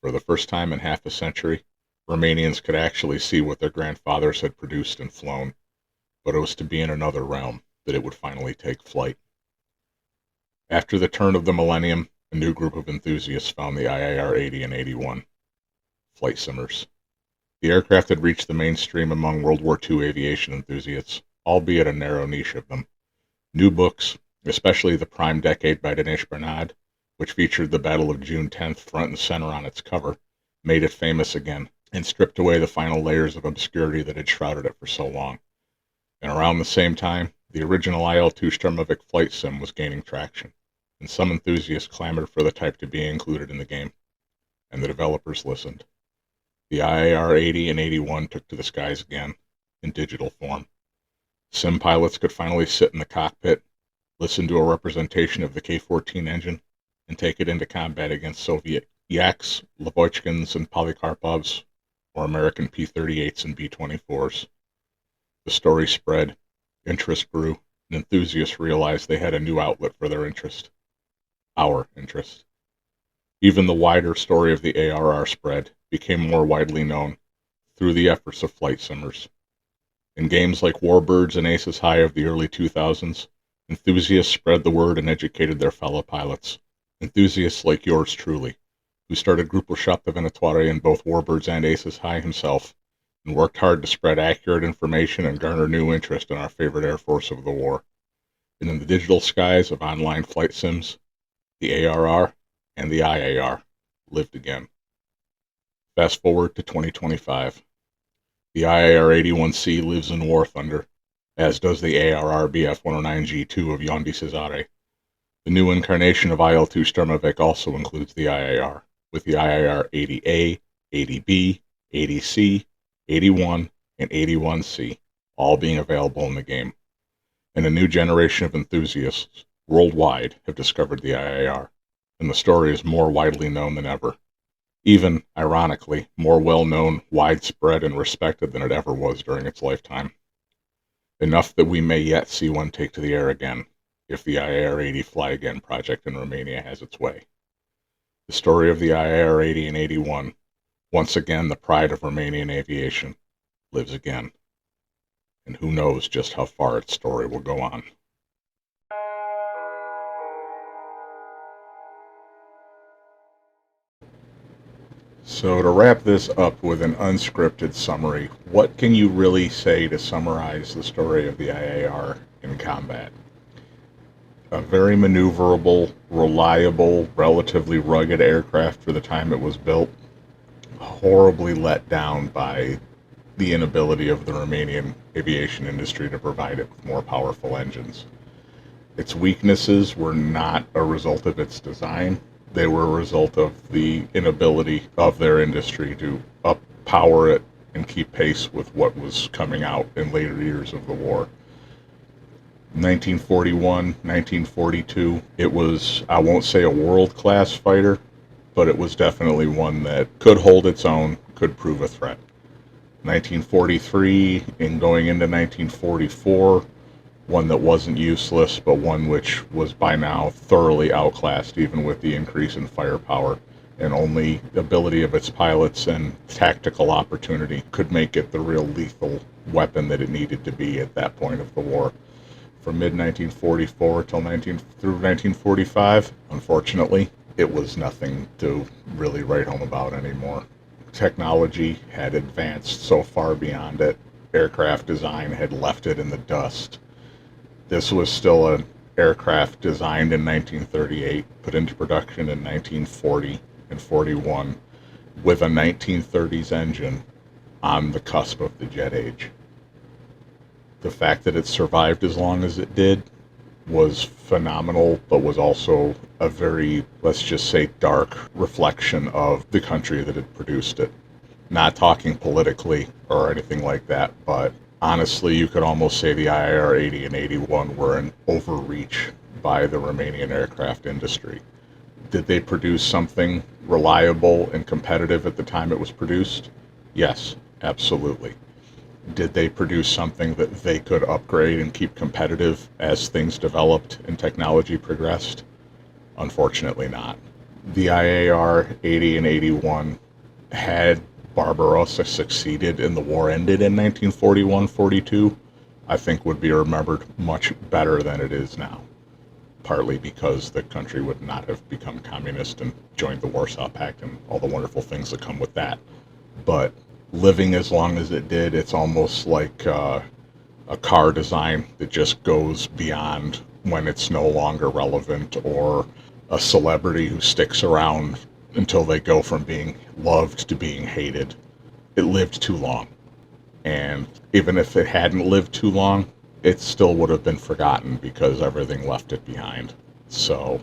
For the first time in half a century, Romanians could actually see what their grandfathers had produced and flown, but it was to be in another realm that it would finally take flight. After the turn of the millennium, a new group of enthusiasts found the IAR-80 and 81, flight simmers. The aircraft had reached the mainstream among World War II aviation enthusiasts, albeit a narrow niche of them. New books, especially the Prime Decade by Dinesh Bernard, which featured the Battle of June 10th front and center on its cover, made it famous again and stripped away the final layers of obscurity that had shrouded it for so long. And around the same time, the original IL-2 Sturmovik flight sim was gaining traction, and some enthusiasts clamored for the type to be included in the game, and the developers listened. The IAR-80 and 81 took to the skies again, in digital form. Sim pilots could finally sit in the cockpit, listen to a representation of the K-14 engine, and take it into combat against Soviet Yaks, Lavochkins, and Polykarpovs, or American P-38s and B-24s. The story spread, interest grew, and enthusiasts realized they had a new outlet for their interest. Our interest. Even the wider story of the ARR spread became more widely known through the efforts of flight simmers. In games like Warbirds and Aces High of the early 2000s, enthusiasts spread the word and educated their fellow pilots. Enthusiasts like yours truly, who started Gruppo Shop de Venetoire in both Warbirds and Aces High himself, and worked hard to spread accurate information and garner new interest in our favorite Air Force of the war. And in the digital skies of online flight sims, the ARR and the IAR lived again. Fast forward to 2025. The IAR-81C lives in War Thunder, as does the ARR BF-109G2 of Yondu Cesare. The new incarnation of IL-2 Sturmovik also includes the IAR, with the IAR-80A, 80B, 80C, 81, and 81C, all being available in the game. And a new generation of enthusiasts worldwide have discovered the IAR, and the story is more widely known than ever. Even, ironically, more well-known, widespread, and respected than it ever was during its lifetime. Enough that we may yet see one take to the air again, if the IAR-80 Fly Again project in Romania has its way. The story of the IAR-80 and 81, once again the pride of Romanian aviation, lives again. And who knows just how far its story will go on. So to wrap this up with an unscripted summary, what can you really say to summarize the story of the IAR in combat? A very maneuverable, reliable, relatively rugged aircraft for the time it was built, horribly let down by the inability of the Romanian aviation industry to provide it with more powerful engines. Its weaknesses were not a result of its design. They were a result of the inability of their industry to up-power it and keep pace with what was coming out in later years of the war. 1941, 1942, it was, I won't say a world-class fighter, but it was definitely one that could hold its own, could prove a threat. 1943 and going into 1944, one that wasn't useless, but one which was by now thoroughly outclassed, even with the increase in firepower, and only the ability of its pilots and tactical opportunity could make it the real lethal weapon that it needed to be at that point of the war. From mid-1944 through 1945, unfortunately, it was nothing to really write home about anymore. Technology had advanced so far beyond it. Aircraft design had left it in the dust. This was still an aircraft designed in 1938, put into production in 1940 and 41, with a 1930s engine on the cusp of the jet age. The fact that it survived as long as it did was phenomenal, but was also a very, let's just say, dark reflection of the country that had produced it. Not talking politically or anything like that, but honestly, you could almost say the IAR-80 and 81 were an overreach by the Romanian aircraft industry. Did they produce something reliable and competitive at the time it was produced? Yes, absolutely. Did they produce something that they could upgrade and keep competitive as things developed and technology progressed? Unfortunately not. The IAR-80 and 81 had Barbarossa succeeded and the war ended in 1941-42, I think would be remembered much better than it is now. Partly because the country would not have become communist and joined the Warsaw Pact and all the wonderful things that come with that. But living as long as it did, it's almost like a car design that just goes beyond when it's no longer relevant, or a celebrity who sticks around until they go from being loved to being hated. It lived too long. And even if it hadn't lived too long, it still would have been forgotten because everything left it behind. So,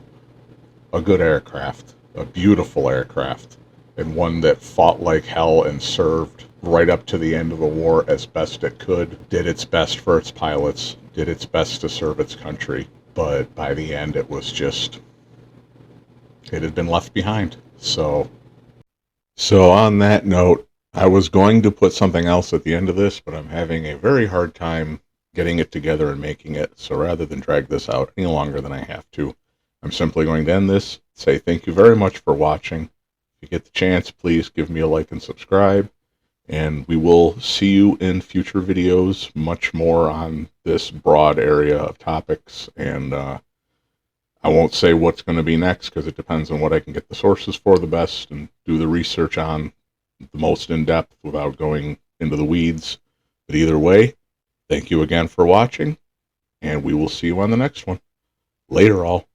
a good aircraft, a beautiful aircraft, and one that fought like hell and served right up to the end of the war as best it could, did its best for its pilots, did its best to serve its country, but by the end it was just, it had been left behind. So on that note, I was going to put something else at the end of this, but I'm having a very hard time getting it together and making it. So rather than drag this out any longer than I have to, I'm simply going to end this, say thank you very much for watching. If you get the chance, please give me a like and subscribe. And we will see you in future videos, much more on this broad area of topics. And I won't say what's going to be next because it depends on what I can get the sources for the best and do the research on the most in-depth without going into the weeds. But either way, thank you again for watching, and we will see you on the next one. Later, all.